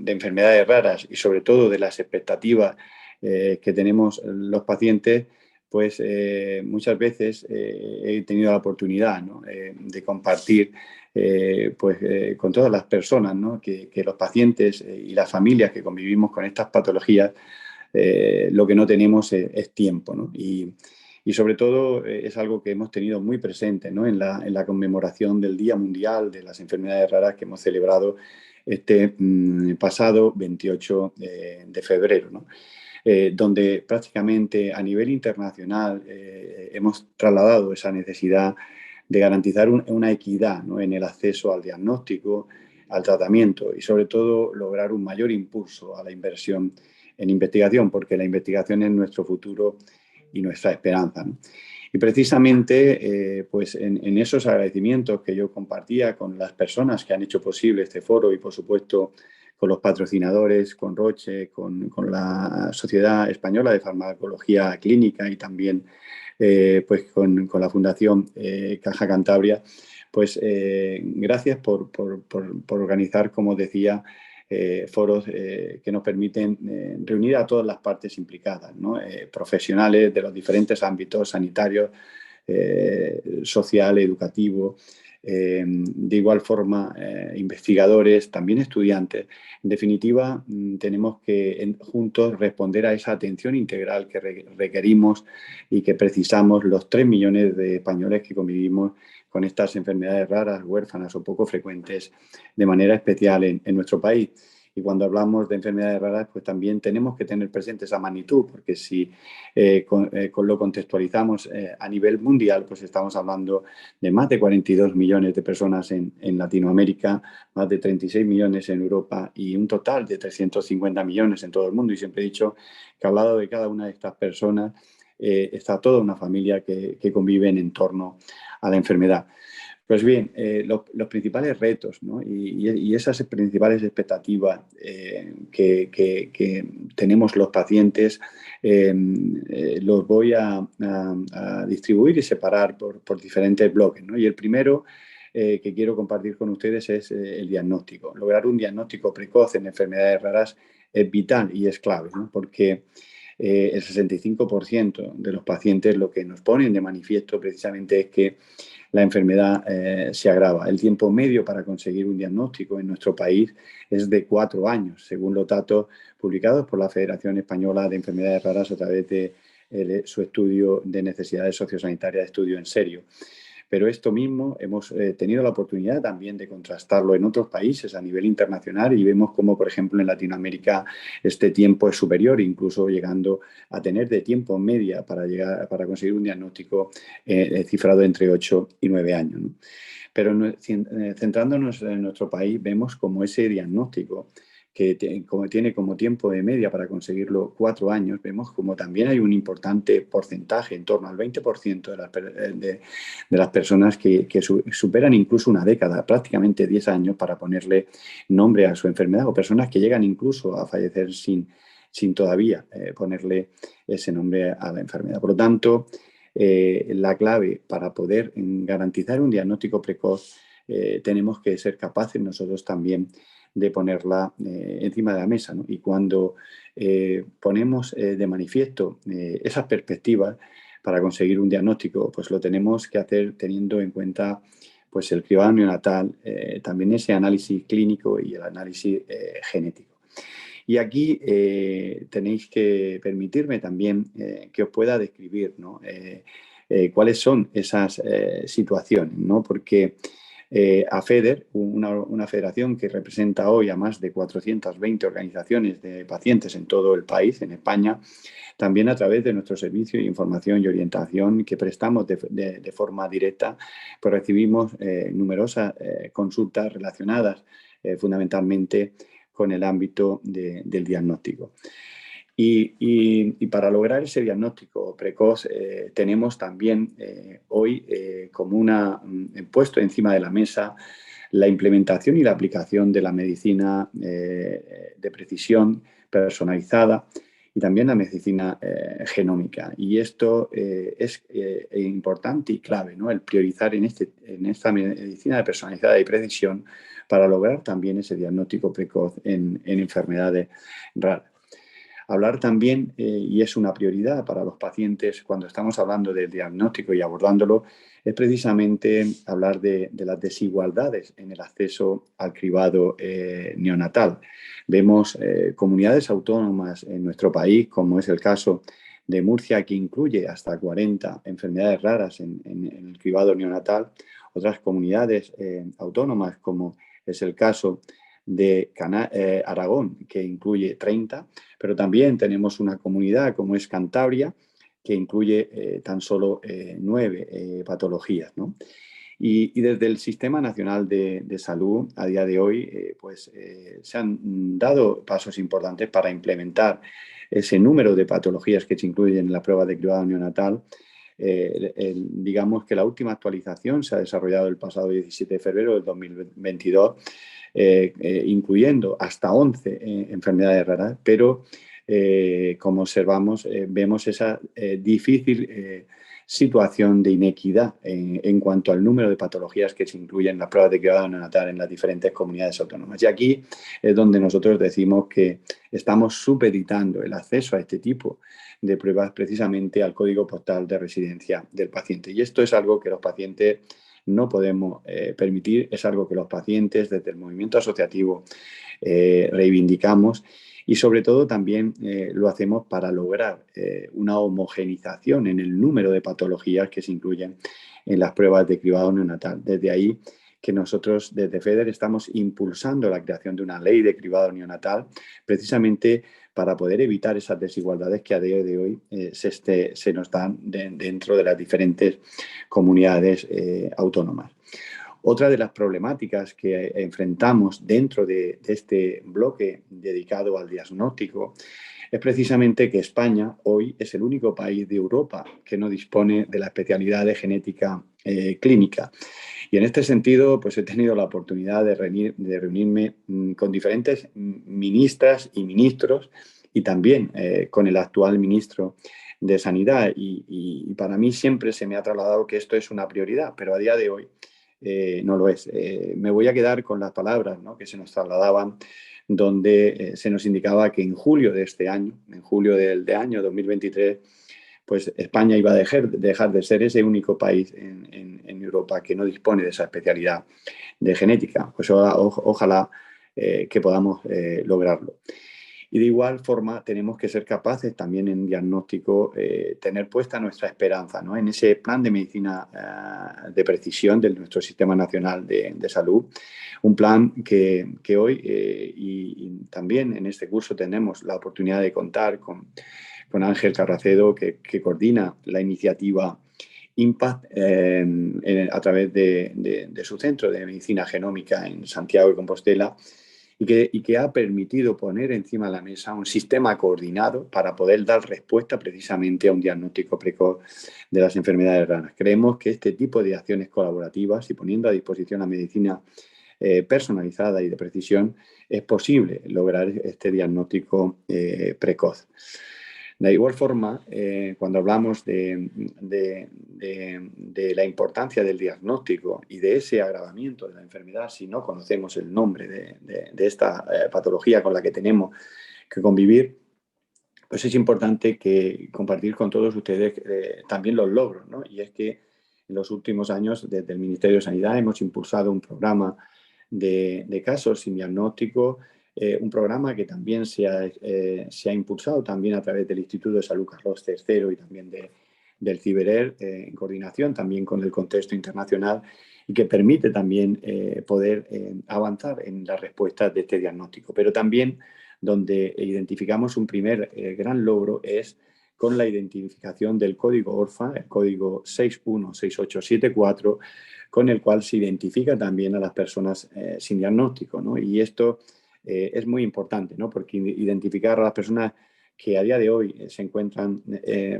enfermedades raras y sobre todo de las expectativas que tenemos los pacientes, pues muchas veces he tenido la oportunidad, ¿no? de compartir con todas las personas, ¿no? que los pacientes y las familias que convivimos con estas patologías, lo que no tenemos es tiempo, ¿no? Y sobre todo es algo que hemos tenido muy presente, ¿no? en la conmemoración del Día Mundial de las Enfermedades Raras que hemos celebrado este pasado 28 de febrero, ¿no? Donde prácticamente a nivel internacional hemos trasladado esa necesidad de garantizar una equidad, ¿no? en el acceso al diagnóstico, al tratamiento, y sobre todo lograr un mayor impulso a la inversión en investigación, porque la investigación es nuestro futuro y nuestra esperanza, ¿no? Y precisamente pues en esos agradecimientos que yo compartía con las personas que han hecho posible este foro y por supuesto con los patrocinadores, con Roche, con la Sociedad Española de Farmacología Clínica y también pues con la Fundación Caja Cantabria, Pues gracias por organizar, como decía, foros que nos permiten reunir a todas las partes implicadas, ¿no? Profesionales de los diferentes ámbitos sanitarios, social, educativo, de igual forma investigadores, también estudiantes. En definitiva, tenemos que juntos responder a esa atención integral que requerimos y que precisamos los 3 millones de españoles que convivimos con estas enfermedades raras, huérfanas o poco frecuentes de manera especial en nuestro país. Y cuando hablamos de enfermedades raras, pues también tenemos que tener presente esa magnitud, porque si lo contextualizamos a nivel mundial, pues estamos hablando de más de 42 millones de personas en Latinoamérica, más de 36 millones en Europa y un total de 350 millones en todo el mundo. Y siempre he dicho que al lado de cada una de estas personas está toda una familia que convive en torno a la enfermedad. Pues bien, los principales retos, ¿no? y esas principales expectativas que tenemos los pacientes los voy a distribuir y separar por diferentes bloques, ¿no? Y el primero que quiero compartir con ustedes es el diagnóstico. Lograr un diagnóstico precoz en enfermedades raras es vital y es clave, ¿no? Porque el 65% de los pacientes lo que nos ponen de manifiesto precisamente es que la enfermedad se agrava. El tiempo medio para conseguir un diagnóstico en nuestro país es de 4 años, según los datos publicados por la Federación Española de Enfermedades Raras a través de su estudio de necesidades sociosanitarias, estudio en serio. Pero esto mismo hemos tenido la oportunidad también de contrastarlo en otros países a nivel internacional y vemos como, por ejemplo, en Latinoamérica este tiempo es superior, incluso llegando a tener de tiempo media para conseguir un diagnóstico cifrado entre 8 y 9 años, ¿no? Pero centrándonos en nuestro país, vemos como ese diagnóstico que tiene como tiempo de media para conseguirlo 4 años, vemos como también hay un importante porcentaje, en torno al 20% de las personas que superan incluso una década, prácticamente 10 años, para ponerle nombre a su enfermedad, o personas que llegan incluso a fallecer sin todavía ponerle ese nombre a la enfermedad. Por lo tanto, la clave para poder garantizar un diagnóstico precoz, tenemos que ser capaces nosotros también de ponerla encima de la mesa, ¿no? Y cuando ponemos de manifiesto esas perspectivas para conseguir un diagnóstico, pues lo tenemos que hacer teniendo en cuenta pues el cribado neonatal, también ese análisis clínico y el análisis genético. Y aquí tenéis que permitirme también que os pueda describir, ¿no? Cuáles son esas situaciones, ¿no? Porque a FEDER, una federación que representa hoy a más de 420 organizaciones de pacientes en todo el país, en España, también a través de nuestro servicio de información y orientación que prestamos de forma directa, pues recibimos numerosas consultas relacionadas fundamentalmente con el ámbito del diagnóstico. Y para lograr ese diagnóstico precoz tenemos también hoy como puesto encima de la mesa la implementación y la aplicación de la medicina de precisión personalizada y también la medicina genómica. Y esto es importante y clave, ¿no? El priorizar en esta medicina personalizada y precisión para lograr también ese diagnóstico precoz en enfermedades raras. Hablar también, y es una prioridad para los pacientes cuando estamos hablando del diagnóstico y abordándolo, es precisamente hablar de las desigualdades en el acceso al cribado neonatal. Vemos comunidades autónomas en nuestro país, como es el caso de Murcia, que incluye hasta 40 enfermedades raras en el cribado neonatal. Otras comunidades autónomas, como es el caso de Aragón, que incluye 30, pero también tenemos una comunidad como es Cantabria, que incluye tan solo 9 patologías, ¿no? Y desde el Sistema Nacional de Salud, a día de hoy, se han dado pasos importantes para implementar ese número de patologías que se incluyen en la prueba de cribado neonatal. Digamos que la última actualización se ha desarrollado el pasado 17 de febrero del 2022, incluyendo hasta 11 enfermedades raras, pero como observamos, vemos esa difícil situación de inequidad en cuanto al número de patologías que se incluyen en las pruebas de cribado neonatal en las diferentes comunidades autónomas. Y aquí es donde nosotros decimos que estamos supeditando el acceso a este tipo de pruebas precisamente al código postal de residencia del paciente. Y esto es algo que los pacientes no podemos permitir, es algo que los pacientes desde el movimiento asociativo reivindicamos. Y sobre todo también lo hacemos para lograr una homogenización en el número de patologías que se incluyen en las pruebas de cribado neonatal. Desde ahí que nosotros desde FEDER estamos impulsando la creación de una ley de cribado neonatal precisamente para poder evitar esas desigualdades que a día de hoy se nos dan dentro de las diferentes comunidades autónomas. Otra de las problemáticas que enfrentamos dentro de este bloque dedicado al diagnóstico es precisamente que España hoy es el único país de Europa que no dispone de la especialidad de genética clínica. Y en este sentido, pues he tenido la oportunidad de reunirme con diferentes ministras y ministros y también con el actual ministro de Sanidad. Y para mí siempre se me ha trasladado que esto es una prioridad, pero a día de hoy no lo es. Me voy a quedar con las palabras, ¿no?, que se nos trasladaban, donde se nos indicaba que en julio de este año, en julio del año 2023, pues España iba a dejar de ser ese único país en Europa que no dispone de esa especialidad de genética. Pues ojalá que podamos lograrlo. Y de igual forma tenemos que ser capaces también en diagnóstico tener puesta nuestra esperanza, ¿no?, en ese plan de medicina de precisión de nuestro Sistema Nacional de Salud. Un plan que hoy y también en este curso tenemos la oportunidad de contar con Ángel Carracedo, que coordina la iniciativa Impact a través de su centro de medicina genómica en Santiago de Compostela, y que ha permitido poner encima de la mesa un sistema coordinado para poder dar respuesta precisamente a un diagnóstico precoz de las enfermedades raras. Creemos que este tipo de acciones colaborativas y poniendo a disposición la medicina personalizada y de precisión es posible lograr este diagnóstico precoz. De igual forma, cuando hablamos de la importancia del diagnóstico y de ese agravamiento de la enfermedad, si no conocemos el nombre de esta patología con la que tenemos que convivir, pues es importante compartir con todos ustedes también los logros, ¿no? Y es que en los últimos años, desde el Ministerio de Sanidad, hemos impulsado un programa de casos sin diagnóstico, un programa que también se ha impulsado también a través del Instituto de Salud Carlos III y también del FEDER, en coordinación también con el contexto internacional, y que permite también poder avanzar en las respuestas de este diagnóstico. Pero también donde identificamos un primer gran logro es con la identificación del código ORFA, el código 616874, con el cual se identifica también a las personas sin diagnóstico, ¿no? Y esto es muy importante, ¿no?, porque identificar a las personas que a día de hoy se encuentran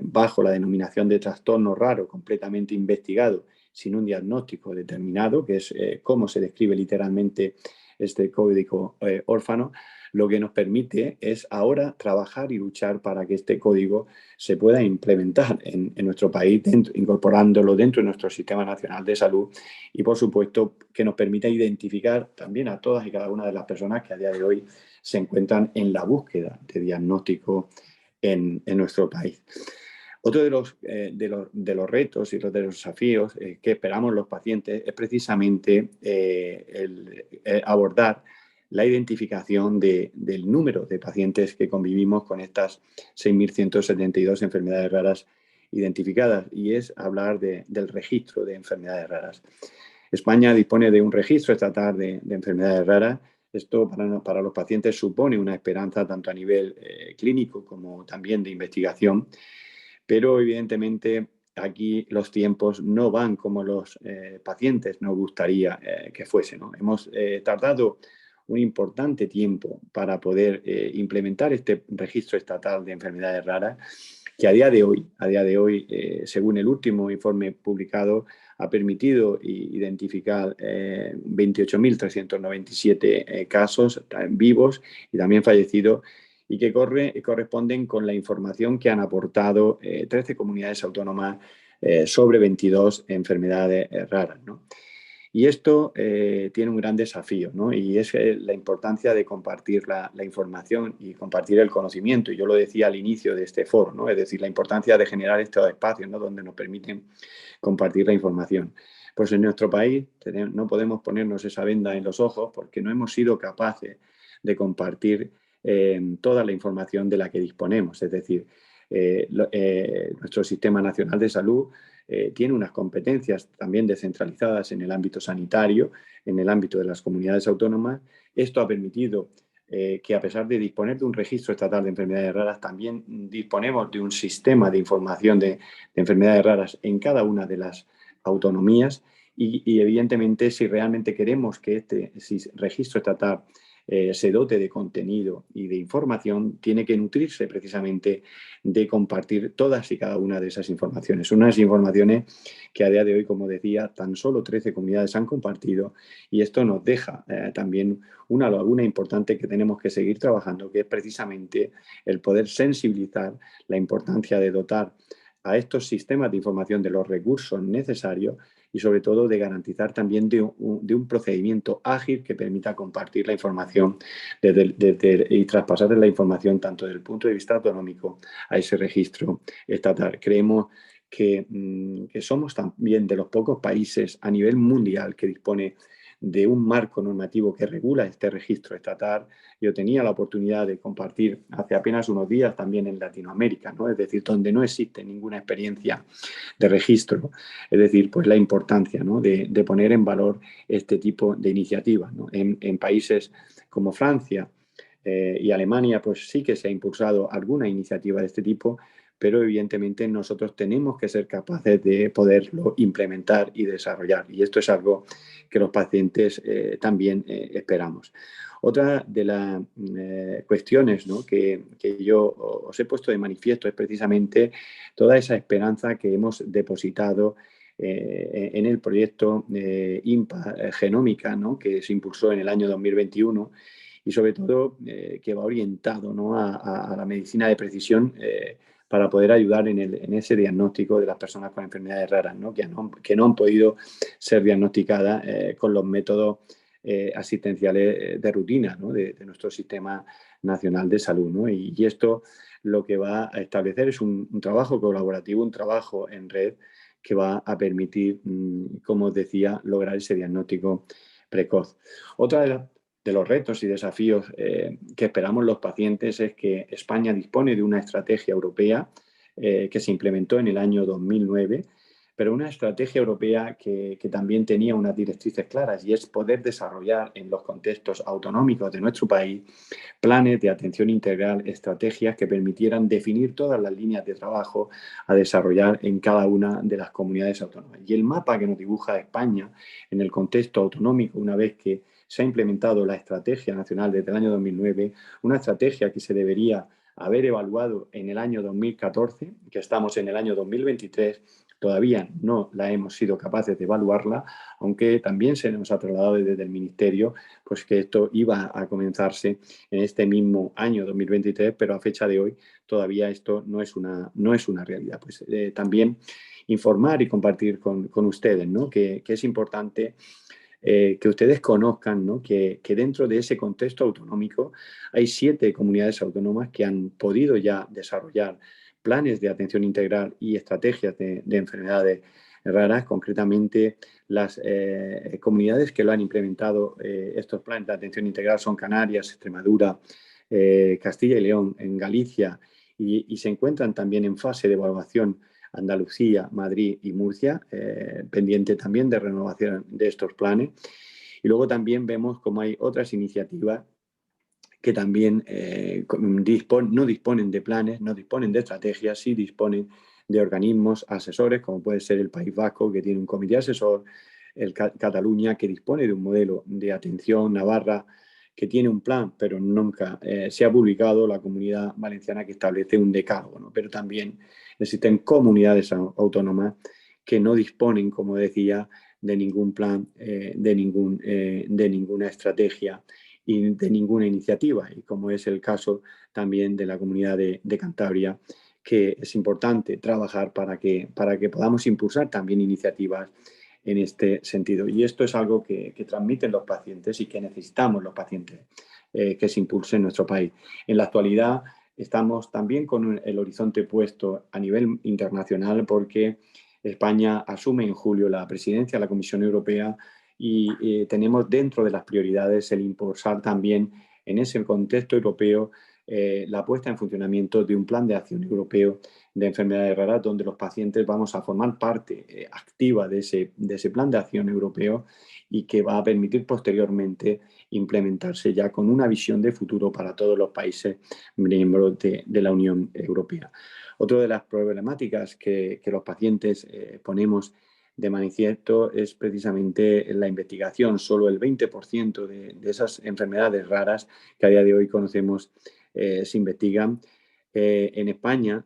bajo la denominación de trastorno raro, completamente investigado, sin un diagnóstico determinado, que es cómo se describe literalmente este código órfano, lo que nos permite es ahora trabajar y luchar para que este código se pueda implementar en nuestro país, incorporándolo dentro de nuestro Sistema Nacional de Salud, y por supuesto que nos permita identificar también a todas y cada una de las personas que a día de hoy se encuentran en la búsqueda de diagnóstico en nuestro país. Otro de los retos y de los desafíos que esperamos los pacientes es precisamente abordar la identificación del número de pacientes que convivimos con estas 6.172 enfermedades raras identificadas, y es hablar del registro de enfermedades raras. España dispone de un registro estatal de enfermedades raras. Esto para los pacientes supone una esperanza tanto a nivel clínico como también de investigación, pero evidentemente aquí los tiempos no van como los pacientes nos gustaría que fuesen, ¿no? Hemos tardado un importante tiempo para poder implementar este registro estatal de enfermedades raras, que a día de hoy, según el último informe publicado, ha permitido identificar 28.397 casos vivos y también fallecidos, y que corresponden con la información que han aportado 13 comunidades autónomas sobre 22 enfermedades raras, ¿no? Y esto tiene un gran desafío, ¿no? Y es la importancia de compartir la información y compartir el conocimiento. Y yo lo decía al inicio de este foro, ¿no? Es decir, la importancia de generar estos espacios, ¿no? Donde nos permiten compartir la información. Pues en nuestro país no podemos ponernos esa venda en los ojos porque no hemos sido capaces de compartir toda la información de la que disponemos. Es decir, nuestro Sistema Nacional de Salud tiene unas competencias también descentralizadas en el ámbito sanitario, en el ámbito de las comunidades autónomas. Esto ha permitido que, a pesar de disponer de un registro estatal de enfermedades raras, también disponemos de un sistema de información de enfermedades raras en cada una de las autonomías y evidentemente, si realmente queremos que este registro estatal se dote de contenido y de información, tiene que nutrirse precisamente de compartir todas y cada una de esas informaciones. Unas informaciones que a día de hoy, como decía, tan solo 13 comunidades han compartido, y esto nos deja también una laguna importante que tenemos que seguir trabajando, que es precisamente el poder sensibilizar la importancia de dotar a estos sistemas de información de los recursos necesarios y sobre todo de garantizar también de un procedimiento ágil que permita compartir la información y traspasar la información tanto desde el punto de vista autonómico a ese registro estatal. Creemos que somos también de los pocos países a nivel mundial que dispone de un marco normativo que regula este registro estatal. Yo tenía la oportunidad de compartir hace apenas unos días también en Latinoamérica, ¿no? Es decir, donde no existe ninguna experiencia de registro. Es decir, pues la importancia, ¿no? de poner en valor este tipo de iniciativas, ¿no? En países como Francia y Alemania, pues sí que se ha impulsado alguna iniciativa de este tipo, pero evidentemente nosotros tenemos que ser capaces de poderlo implementar y desarrollar. Y esto es algo que los pacientes también esperamos. Otra de las cuestiones, ¿no? que yo os he puesto de manifiesto es precisamente toda esa esperanza que hemos depositado en el proyecto IMPA Genómica, ¿no? que se impulsó en el año 2021 y sobre todo que va orientado, ¿no? a la medicina de precisión para poder ayudar en ese diagnóstico de las personas con enfermedades raras, ¿no? Que no han podido ser diagnosticadas con los métodos asistenciales de rutina, ¿no? de nuestro Sistema Nacional de Salud, ¿no? Y esto lo que va a establecer es un trabajo colaborativo, un trabajo en red que va a permitir, como os decía, lograr ese diagnóstico precoz. Otra de los retos y desafíos que esperamos los pacientes es que España dispone de una estrategia europea que se implementó en el año 2009, pero una estrategia europea que también tenía unas directrices claras, y es poder desarrollar en los contextos autonómicos de nuestro país planes de atención integral, estrategias que permitieran definir todas las líneas de trabajo a desarrollar en cada una de las comunidades autónomas. Y el mapa que nos dibuja España en el contexto autonómico, una vez que se ha implementado la estrategia nacional desde el año 2009, una estrategia que se debería haber evaluado en el año 2014, que estamos en el año 2023, todavía no la hemos sido capaces de evaluarla, aunque también se nos ha trasladado desde el Ministerio pues que esto iba a comenzarse en este mismo año 2023, pero a fecha de hoy todavía esto no es una realidad. Pues también informar y compartir con ustedes, ¿no? que es importante que ustedes conozcan, ¿no? que dentro de ese contexto autonómico hay 7 comunidades autónomas que han podido ya desarrollar planes de atención integral y estrategias de enfermedades raras. Concretamente, las comunidades que lo han implementado, estos planes de atención integral, son Canarias, Extremadura, Castilla y León, en Galicia, y se encuentran también en fase de evaluación Andalucía, Madrid y Murcia, pendiente también de renovación de estos planes. Y luego también vemos cómo hay otras iniciativas que también no disponen de planes, no disponen de estrategias, sí disponen de organismos asesores, como puede ser el País Vasco, que tiene un comité asesor, Cataluña, que dispone de un modelo de atención, Navarra, que tiene un plan, pero nunca se ha publicado, la Comunidad Valenciana, que establece un decálogo, ¿no? Pero también existen comunidades autónomas que no disponen, como decía, de ningún plan, de ninguna estrategia y de ninguna iniciativa, y como es el caso también de la Comunidad de Cantabria, que es importante trabajar para que podamos impulsar también iniciativas en este sentido. Y esto es algo que transmiten los pacientes y que necesitamos los pacientes que se impulse en nuestro país. En la actualidad estamos también con el horizonte puesto a nivel internacional porque España asume en julio la presidencia de la Comisión Europea y tenemos dentro de las prioridades el impulsar también en ese contexto europeo la puesta en funcionamiento de un plan de acción europeo de enfermedades raras donde los pacientes vamos a formar parte activa de ese plan de acción europeo y que va a permitir posteriormente implementarse ya con una visión de futuro para todos los países miembros de la Unión Europea. Otra de las problemáticas que los pacientes ponemos de manifiesto es precisamente la investigación. Solo el 20% de esas enfermedades raras que a día de hoy conocemos se investigan. En España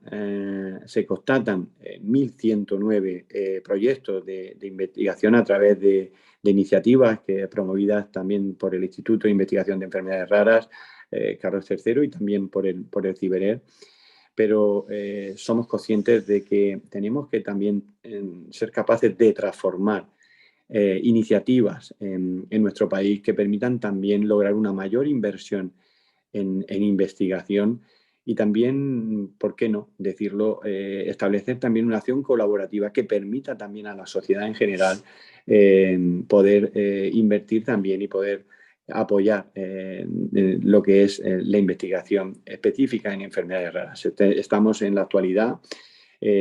se constatan 1.109 proyectos de investigación a través de iniciativas promovidas también por el Instituto de Investigación de Enfermedades Raras, Carrión y también por el FEDER. Pero somos conscientes de que tenemos que también ser capaces de transformar iniciativas en nuestro país que permitan también lograr una mayor inversión en investigación y también, ¿por qué no decirlo?, establecer también una acción colaborativa que permita también a la sociedad en general poder invertir también y poder apoyar lo que es la investigación específica en enfermedades raras. Estamos en la actualidad,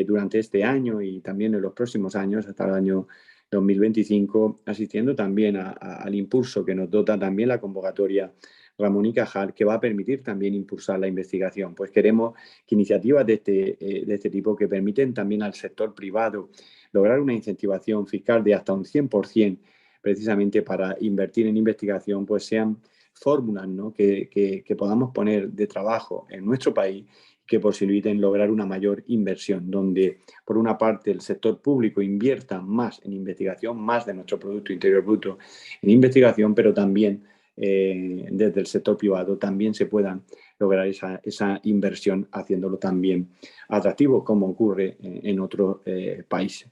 durante este año y también en los próximos años, hasta el año 2025, asistiendo también al impulso que nos dota también la convocatoria Ramón y Cajal, que va a permitir también impulsar la investigación. Pues queremos que iniciativas de este tipo que permiten también al sector privado lograr una incentivación fiscal de hasta un 100% precisamente para invertir en investigación, pues sean fórmulas, ¿no?, que podamos poner de trabajo en nuestro país que posibiliten lograr una mayor inversión, donde por una parte el sector público invierta más en investigación, más de nuestro Producto Interior Bruto en investigación, pero también desde el sector privado también se puedan lograr esa inversión haciéndolo también atractivo, como ocurre en otros países.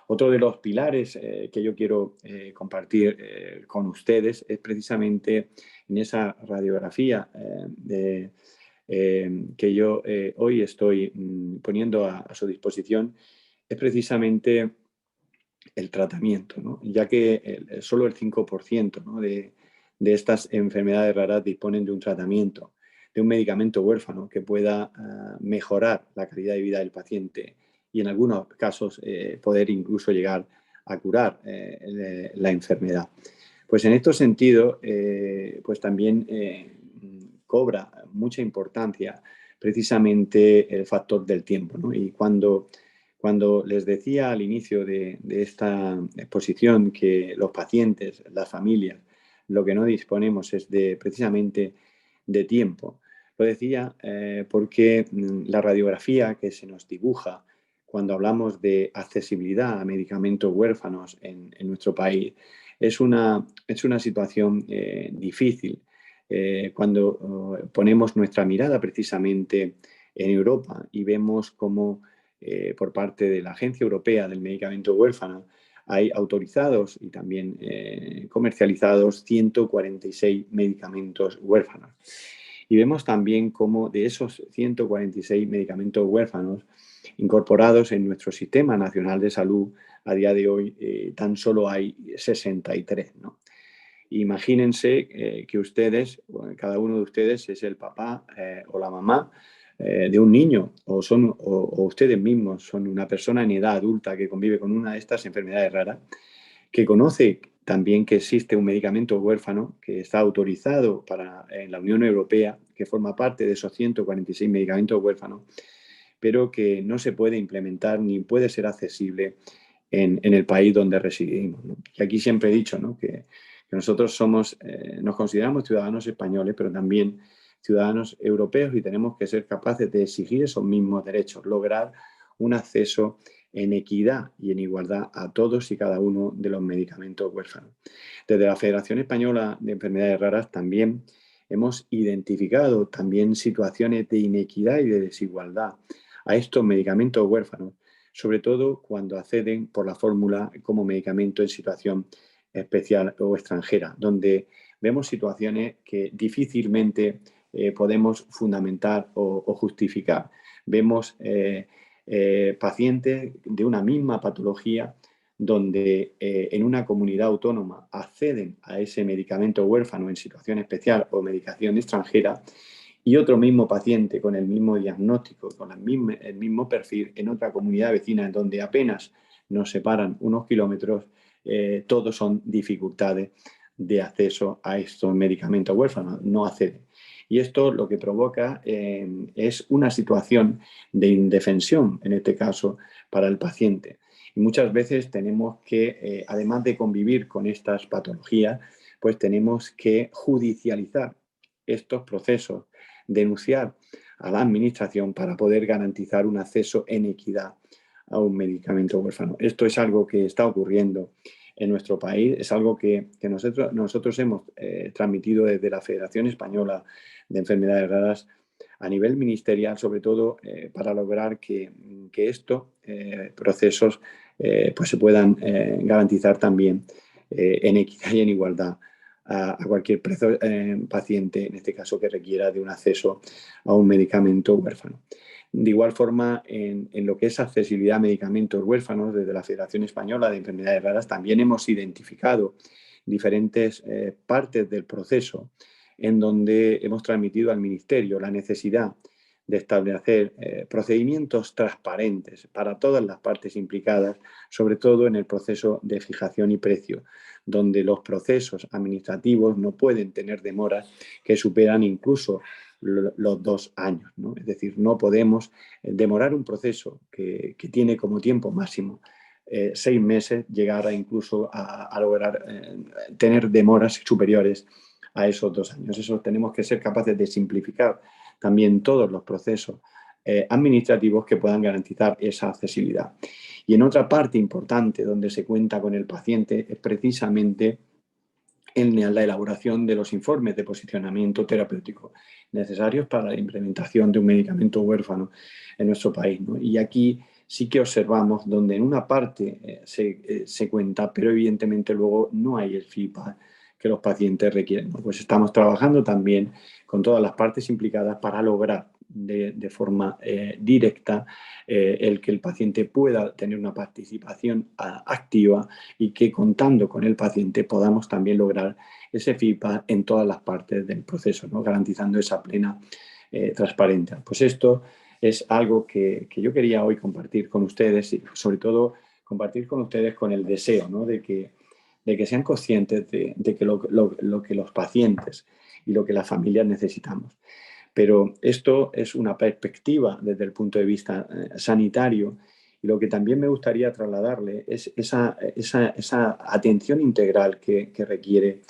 Otro de los pilares que yo quiero compartir con ustedes es precisamente en esa radiografía que yo hoy estoy poniendo a su disposición, es precisamente el tratamiento, ¿no? Ya que solo el 5%, ¿no?, de estas enfermedades raras disponen de un tratamiento, de un medicamento huérfano que pueda mejorar la calidad de vida del paciente y en algunos casos poder incluso llegar a curar la enfermedad. Pues en este sentido, pues también cobra mucha importancia precisamente el factor del tiempo, ¿no? Y cuando les decía al inicio de esta exposición que los pacientes, las familias, lo que no disponemos es precisamente de tiempo. Lo decía porque la radiografía que se nos dibuja cuando hablamos de accesibilidad a medicamentos huérfanos en nuestro país es una situación difícil. Cuando ponemos nuestra mirada precisamente en Europa y vemos cómo por parte de la Agencia Europea del Medicamento Huérfano hay autorizados y también comercializados 146 medicamentos huérfanos. Y vemos también cómo de esos 146 medicamentos huérfanos incorporados en nuestro Sistema Nacional de Salud, a día de hoy tan solo hay 63, ¿no? Imagínense que ustedes, cada uno de ustedes es el papá o la mamá de un niño o ustedes mismos son una persona en edad adulta que convive con una de estas enfermedades raras, que conoce también que existe un medicamento huérfano que está autorizado en la Unión Europea, que forma parte de esos 146 medicamentos huérfanos, pero que no se puede implementar ni puede ser accesible en el país donde residimos, ¿no? Y aquí siempre he dicho, ¿no?, que nosotros nos consideramos ciudadanos españoles, pero también ciudadanos europeos y tenemos que ser capaces de exigir esos mismos derechos, lograr un acceso en equidad y en igualdad a todos y cada uno de los medicamentos huérfanos. Desde la Federación Española de Enfermedades Raras también hemos identificado también situaciones de inequidad y de desigualdad a estos medicamentos huérfanos, sobre todo cuando acceden por la fórmula como medicamento en situación especial o extranjera, donde vemos situaciones que difícilmente podemos fundamentar o justificar. Vemos pacientes de una misma patología donde en una comunidad autónoma acceden a ese medicamento huérfano en situación especial o medicación extranjera, y otro mismo paciente con el mismo diagnóstico, con el mismo perfil en otra comunidad vecina en donde apenas nos separan unos kilómetros, todos son dificultades de acceso a estos medicamentos huérfanos, no acceden. Y esto lo que provoca es una situación de indefensión, en este caso, para el paciente. Y muchas veces tenemos que, además de convivir con estas patologías, pues tenemos que judicializar estos procesos, denunciar a la administración para poder garantizar un acceso en equidad a un medicamento huérfano. Esto es algo que está ocurriendo en nuestro país, es algo que nosotros hemos transmitido desde la Federación Española de Enfermedades Raras a nivel ministerial, sobre todo para lograr que estos procesos pues se puedan garantizar también en equidad y en igualdad a cualquier paciente, en este caso que requiera de un acceso a un medicamento huérfano. De igual forma, en lo que es accesibilidad a medicamentos huérfanos, desde la Federación Española de Enfermedades Raras también hemos identificado diferentes partes del proceso en donde hemos transmitido al Ministerio la necesidad de establecer procedimientos transparentes para todas las partes implicadas, sobre todo en el proceso de fijación y precio, donde los procesos administrativos no pueden tener demoras que superan incluso los 2 años, ¿no? Es decir, no podemos demorar un proceso que tiene como tiempo máximo 6 meses, llegar incluso a lograr tener demoras superiores a esos 2 años. Eso tenemos que ser capaces de simplificar también todos los procesos administrativos que puedan garantizar esa accesibilidad. Y en otra parte importante donde se cuenta con el paciente es precisamente en la elaboración de los informes de posicionamiento terapéutico necesarios para la implementación de un medicamento huérfano en nuestro país, ¿no? Y aquí sí que observamos donde en una parte se cuenta, pero evidentemente luego no hay el feedback que los pacientes requieren, ¿no? Pues estamos trabajando también con todas las partes implicadas para lograr de forma directa el que el paciente pueda tener una participación activa y que contando con el paciente podamos también lograr ese feedback en todas las partes del proceso, ¿no? Garantizando esa plena transparencia. Pues esto es algo que yo quería hoy compartir con ustedes y sobre todo compartir con ustedes con el deseo, ¿no? de que sean conscientes de que lo que los pacientes y lo que las familias necesitamos. Pero esto es una perspectiva desde el punto de vista sanitario, y lo que también me gustaría trasladarle es esa atención integral que requiere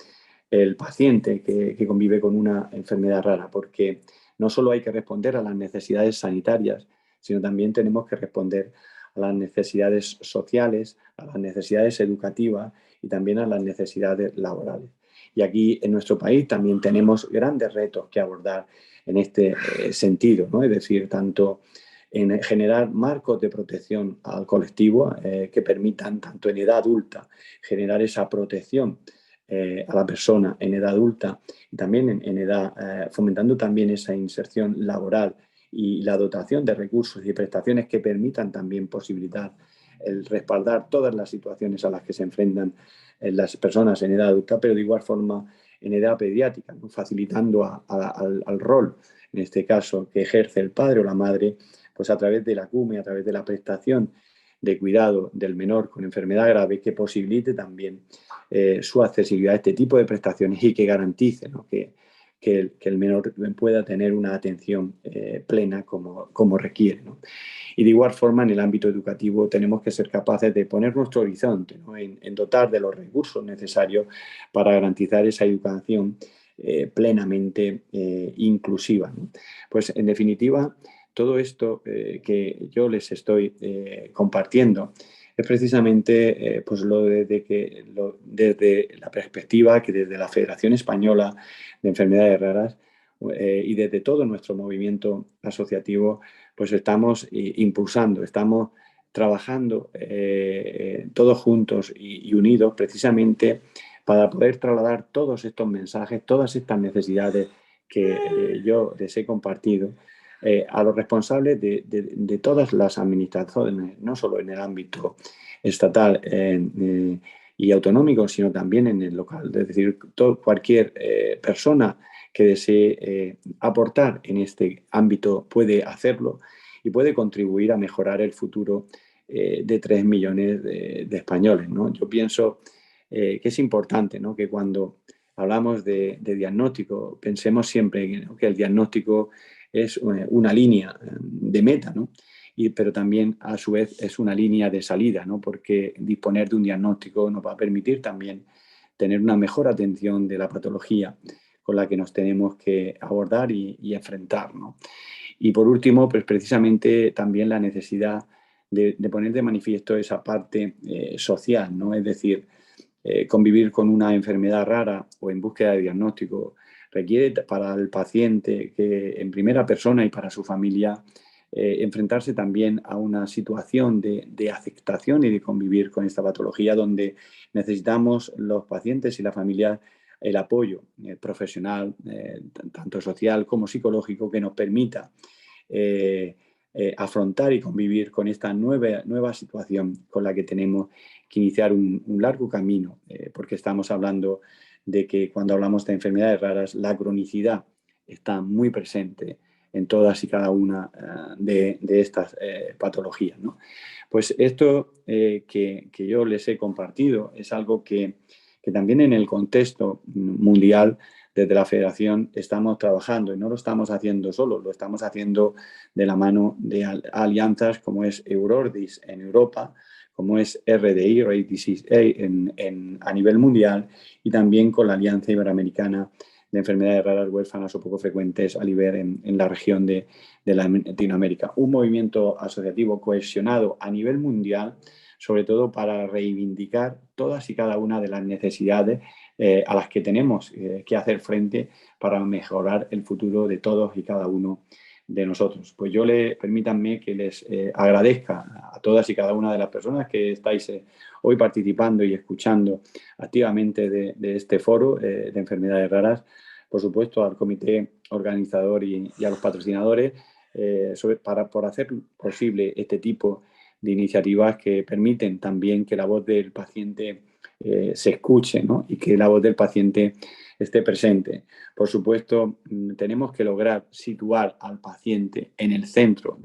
el paciente que convive con una enfermedad rara, porque no solo hay que responder a las necesidades sanitarias, sino también tenemos que responder a las necesidades sociales, a las necesidades educativas y también a las necesidades laborales. Y aquí en nuestro país también tenemos grandes retos que abordar en este sentido, ¿no? Es decir, tanto en generar marcos de protección al colectivo que permitan, tanto en edad adulta, generar esa protección a la persona en edad adulta y también en edad, fomentando también esa inserción laboral y la dotación de recursos y prestaciones que permitan también posibilitar el respaldar todas las situaciones a las que se enfrentan las personas en edad adulta, pero de igual forma en edad pediátrica, ¿no? Facilitando al rol, en este caso, que ejerce el padre o la madre, pues a través de la CUME, a través de la prestación de cuidado del menor con enfermedad grave, que posibilite también su accesibilidad a este tipo de prestaciones y que garantice, ¿no? que el menor pueda tener una atención plena como requiere, ¿no? Y de igual forma, en el ámbito educativo tenemos que ser capaces de poner nuestro horizonte, ¿no? en dotar de los recursos necesarios para garantizar esa educación plenamente inclusiva, ¿no? Pues, en definitiva, todo esto que yo les estoy compartiendo es precisamente pues desde la perspectiva que desde la Federación Española de Enfermedades Raras y desde todo nuestro movimiento asociativo pues estamos impulsando, estamos trabajando todos juntos y unidos precisamente para poder trasladar todos estos mensajes, todas estas necesidades que yo les he compartido a los responsables de todas las administraciones, no solo en el ámbito estatal y autonómico, sino también en el local. Es decir, cualquier persona que desee aportar en este ámbito puede hacerlo y puede contribuir a mejorar el futuro de 3 millones de españoles, ¿no? Yo pienso que es importante, ¿no?, que cuando hablamos de diagnóstico pensemos siempre que el diagnóstico es una línea de meta, ¿no? Pero también a su vez es una línea de salida, ¿no? Porque disponer de un diagnóstico nos va a permitir también tener una mejor atención de la patología con la que nos tenemos que abordar y enfrentar, ¿no? Y por último, pues precisamente también la necesidad de poner de manifiesto esa parte social, ¿no? Es decir, convivir con una enfermedad rara o en búsqueda de diagnóstico requiere para el paciente que en primera persona y para su familia enfrentarse también a una situación de aceptación y de convivir con esta patología donde necesitamos los pacientes y la familia el apoyo profesional, tanto social como psicológico, que nos permita afrontar y convivir con esta nueva situación con la que tenemos que iniciar un largo camino, porque estamos hablando de que cuando hablamos de enfermedades raras, la cronicidad está muy presente en todas y cada una de estas patologías, ¿no? Pues esto que yo les he compartido es algo que también en el contexto mundial desde la Federación estamos trabajando y no lo estamos haciendo solo, lo estamos haciendo de la mano de alianzas como es Eurordis en Europa, como es RDI, Rare Disease A, a nivel mundial, y también con la Alianza Iberoamericana de Enfermedades Raras, Huérfanas o Poco Frecuentes a nivel en la región de Latinoamérica. Un movimiento asociativo cohesionado a nivel mundial, sobre todo para reivindicar todas y cada una de las necesidades a las que tenemos que hacer frente para mejorar el futuro de todos y cada uno de nosotros. Pues permítanme que les agradezca a todas y cada una de las personas que estáis hoy participando y escuchando activamente de este foro de enfermedades raras, por supuesto al comité organizador y a los patrocinadores por hacer posible este tipo de iniciativas que permiten también que la voz del paciente se escuche, ¿no? Y que la voz del paciente esté presente. Por supuesto, tenemos que lograr situar al paciente en el centro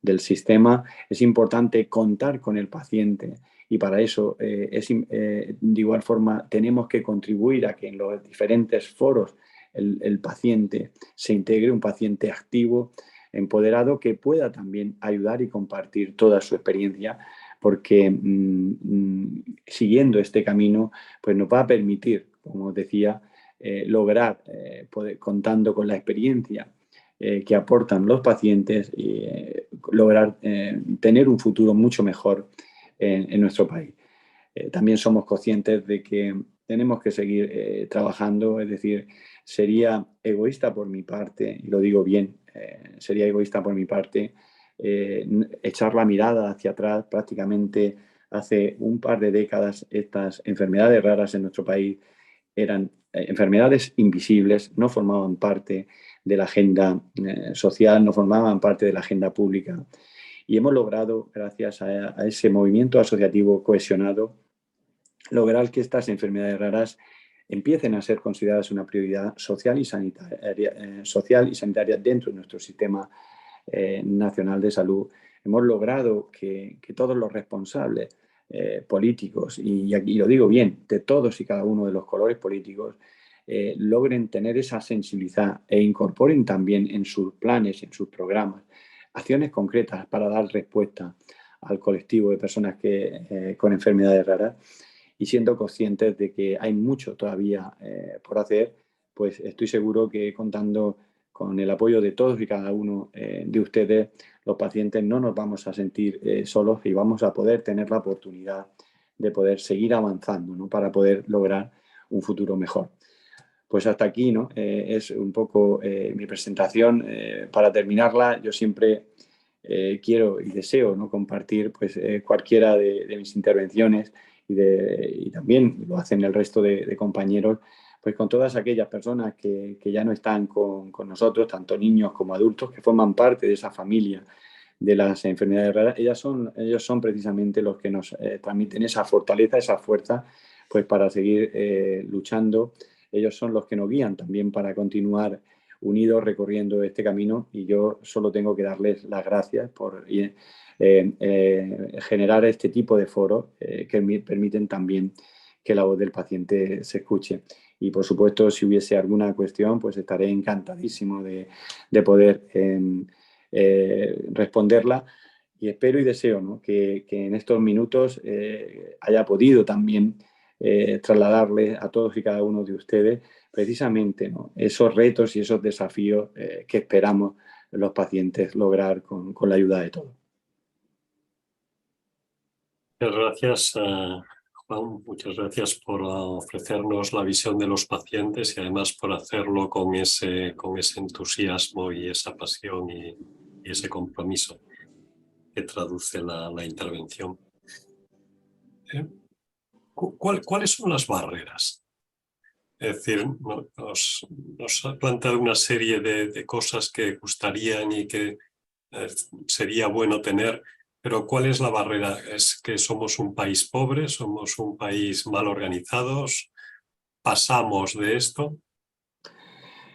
del sistema. Es importante contar con el paciente y para eso, de igual forma, tenemos que contribuir a que en los diferentes foros el paciente se integre, un paciente activo, empoderado, que pueda también ayudar y compartir toda su experiencia, porque siguiendo este camino, pues nos va a permitir, como decía, lograr, contando con la experiencia que aportan los pacientes, lograr tener un futuro mucho mejor en nuestro país. También somos conscientes de que tenemos que seguir trabajando, es decir, sería egoísta por mi parte, y lo digo bien, sería egoísta por mi parte echar la mirada hacia atrás. Prácticamente hace un par de décadas estas enfermedades raras en nuestro país eran enfermedades invisibles, no formaban parte de la agenda social, no formaban parte de la agenda pública. Y hemos logrado, gracias a ese movimiento asociativo cohesionado, lograr que estas enfermedades raras empiecen a ser consideradas una prioridad social y sanitaria dentro de nuestro sistema nacional de salud. Hemos logrado que todos los responsables políticos, y aquí lo digo bien, de todos y cada uno de los colores políticos, logren tener esa sensibilidad e incorporen también en sus planes, en sus programas, acciones concretas para dar respuesta al colectivo de personas con enfermedades raras. Y siendo conscientes de que hay mucho todavía por hacer, pues estoy seguro que contando con el apoyo de todos y cada uno de ustedes, los pacientes no nos vamos a sentir solos y vamos a poder tener la oportunidad de poder seguir avanzando, ¿no?, para poder lograr un futuro mejor. Pues hasta aquí, ¿no? Es un poco mi presentación. Para terminarla, yo siempre quiero y deseo, ¿no?, compartir pues, cualquiera de mis intervenciones y también lo hacen el resto de compañeros, pues con todas aquellas personas que ya no están con nosotros, tanto niños como adultos, que forman parte de esa familia de las enfermedades raras. Ellos son precisamente los que nos transmiten esa fortaleza, esa fuerza, pues para seguir luchando. Ellos son los que nos guían también para continuar unidos recorriendo este camino, y yo solo tengo que darles las gracias por generar este tipo de foros que permiten también que la voz del paciente se escuche. Y por supuesto, si hubiese alguna cuestión, pues estaré encantadísimo de poder responderla, y espero y deseo, ¿no?, que en estos minutos haya podido también trasladarle a todos y cada uno de ustedes precisamente, ¿no?, esos retos y esos desafíos que esperamos los pacientes lograr con la ayuda de todos. Muchas gracias, Juan. Muchas gracias por ofrecernos la visión de los pacientes y además por hacerlo con ese entusiasmo y esa pasión y ese compromiso que traduce la intervención. ¿Cuáles son las barreras? Es decir, nos ha planteado una serie de cosas que gustarían y que sería bueno tener, pero ¿cuál es la barrera? ¿Es que somos un país pobre? ¿Somos un país mal organizados? ¿Pasamos de esto?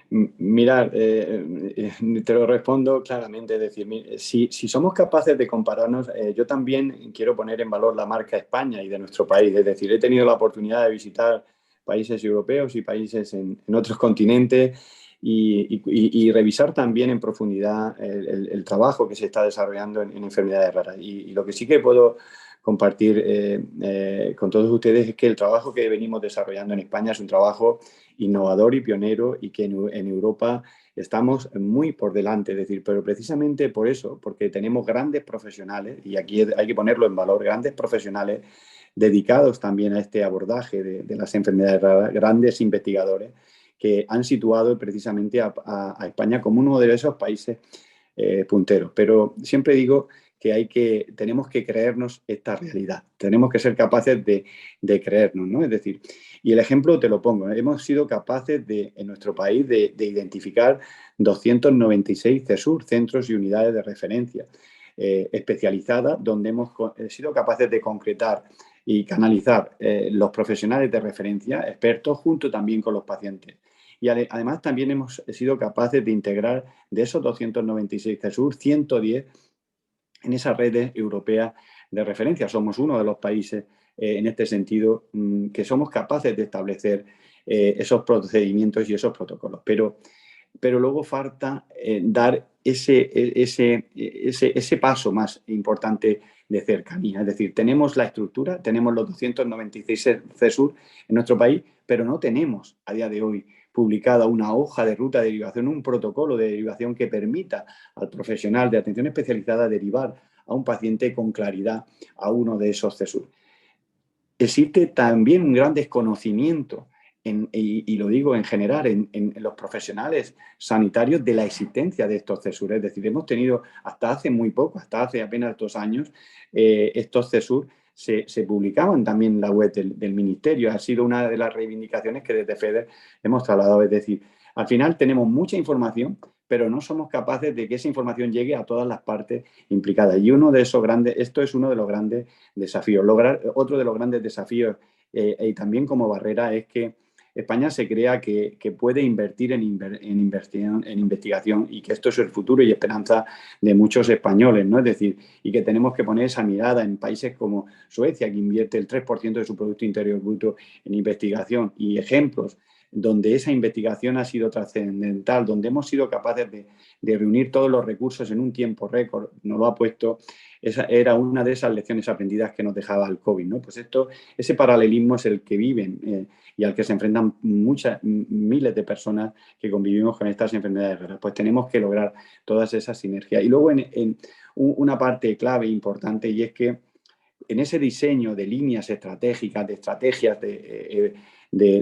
Mirad, te lo respondo claramente, es decir, si somos capaces de compararnos, yo también quiero poner en valor la marca España y de nuestro país, es decir, he tenido la oportunidad de visitar países europeos y países en otros continentes y revisar también en profundidad el trabajo que se está desarrollando en enfermedades raras. Y lo que sí que puedo compartir con todos ustedes es que el trabajo que venimos desarrollando en España es un trabajo innovador y pionero, y que en Europa estamos muy por delante, es decir, pero precisamente por eso, porque tenemos grandes profesionales, y aquí hay que ponerlo en valor, grandes profesionales dedicados también a este abordaje de las enfermedades raras, grandes investigadores que han situado precisamente a España como uno de esos países punteros. Pero siempre digo que tenemos que creernos esta realidad, tenemos que ser capaces de creernos, ¿no? Es decir, y el ejemplo te lo pongo, hemos sido capaces en nuestro país de identificar 296 CESUR, centros y unidades de referencia especializadas, donde hemos sido capaces de concretar y canalizar los profesionales de referencia, expertos, junto también con los pacientes. Y además también hemos sido capaces de integrar de esos 296 CESUR, 110 en esas redes europeas de referencia. Somos uno de los países en este sentido que somos capaces de establecer esos procedimientos y esos protocolos. Pero luego falta dar ese paso más importante de cercanía. Es decir, tenemos la estructura, tenemos los 296 CESUR en nuestro país, pero no tenemos a día de hoy publicada una hoja de ruta de derivación, un protocolo de derivación que permita al profesional de atención especializada derivar a un paciente con claridad a uno de esos CESUR. Existe también un gran desconocimiento, y lo digo en general, en los profesionales sanitarios, de la existencia de estos CESUR. Es decir, hemos tenido hasta hace muy poco, hasta hace apenas 2 años, estos CESUR se publicaban también en la web del Ministerio. Ha sido una de las reivindicaciones que desde FEDER hemos trasladado. Es decir, al final tenemos mucha información, pero no somos capaces de que esa información llegue a todas las partes implicadas. Y esto es uno de los grandes desafíos. Otro de los grandes desafíos y también como barrera es que España se crea que puede invertir en investigación, y que esto es el futuro y esperanza de muchos españoles, ¿no? Es decir, y que tenemos que poner esa mirada en países como Suecia, que invierte el 3% de su Producto Interior Bruto en investigación, y ejemplos donde esa investigación ha sido trascendental, donde hemos sido capaces de reunir todos los recursos en un tiempo récord. Nos lo ha puesto, esa era una de esas lecciones aprendidas que nos dejaba el COVID, ¿no? Pues ese paralelismo es el que viven y al que se enfrentan miles de personas que convivimos con estas enfermedades raras. Pues tenemos que lograr todas esas sinergias. Y luego en una parte clave importante, y es que en ese diseño de líneas estratégicas, de estrategias de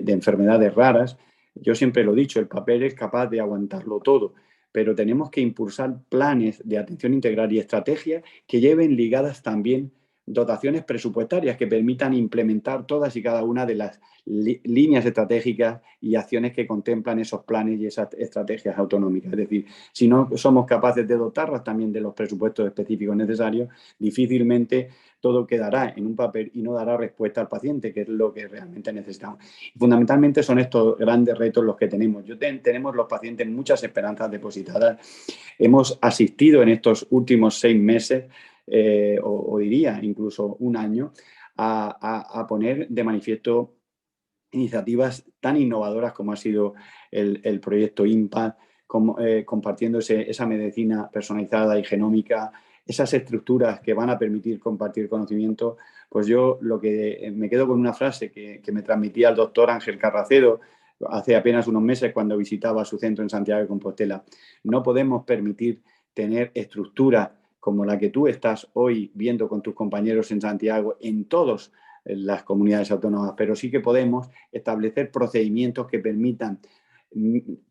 enfermedades raras, yo siempre lo he dicho, el papel es capaz de aguantarlo todo, pero tenemos que impulsar planes de atención integral y estrategias que lleven ligadas también dotaciones presupuestarias que permitan implementar todas y cada una de las líneas estratégicas y acciones que contemplan esos planes y esas estrategias autonómicas. Es decir, si no somos capaces de dotarlas también de los presupuestos específicos necesarios, difícilmente todo quedará en un papel y no dará respuesta al paciente, que es lo que realmente necesitamos. Y fundamentalmente son estos grandes retos los que tenemos. Tenemos los pacientes muchas esperanzas depositadas. Hemos asistido en estos últimos 6 meses o diría incluso un año, a poner de manifiesto iniciativas tan innovadoras como ha sido el proyecto IMPACT, compartiendo esa medicina personalizada y genómica, esas estructuras que van a permitir compartir conocimiento. Pues yo me quedo con una frase que me transmitía el doctor Ángel Carracedo hace apenas unos meses cuando visitaba su centro en Santiago de Compostela. No podemos permitir tener estructuras como la que tú estás hoy viendo con tus compañeros en Santiago, en todas las comunidades autónomas, pero sí que podemos establecer procedimientos que permitan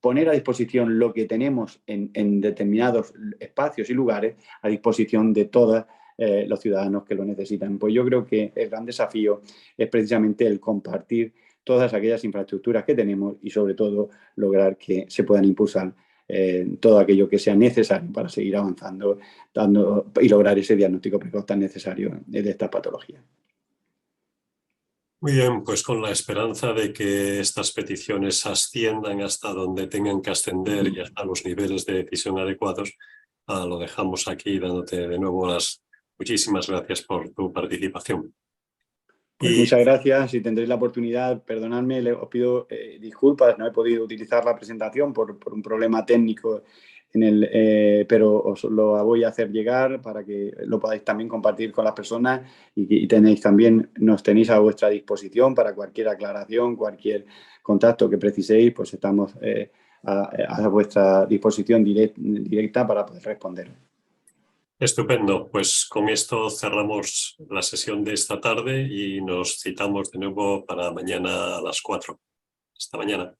poner a disposición lo que tenemos en determinados espacios y lugares a disposición de todos los ciudadanos que lo necesitan. Pues yo creo que el gran desafío es precisamente el compartir todas aquellas infraestructuras que tenemos y sobre todo lograr que se puedan impulsar todo aquello que sea necesario para seguir avanzando y lograr ese diagnóstico precoz tan necesario de esta patología. Muy bien, pues con la esperanza de que estas peticiones asciendan hasta donde tengan que ascender y hasta los niveles de decisión adecuados, lo dejamos aquí dándote de nuevo las muchísimas gracias por tu participación. Pues muchas gracias y tendréis la oportunidad, perdonadme, os pido disculpas, no he podido utilizar la presentación por un problema técnico, pero os lo voy a hacer llegar para que lo podáis también compartir con las personas y nos tenéis a vuestra disposición para cualquier aclaración, cualquier contacto que preciséis, pues estamos a vuestra disposición directa para poder responder. Estupendo, pues con esto cerramos la sesión de esta tarde y nos citamos de nuevo para mañana a las 4. Hasta mañana.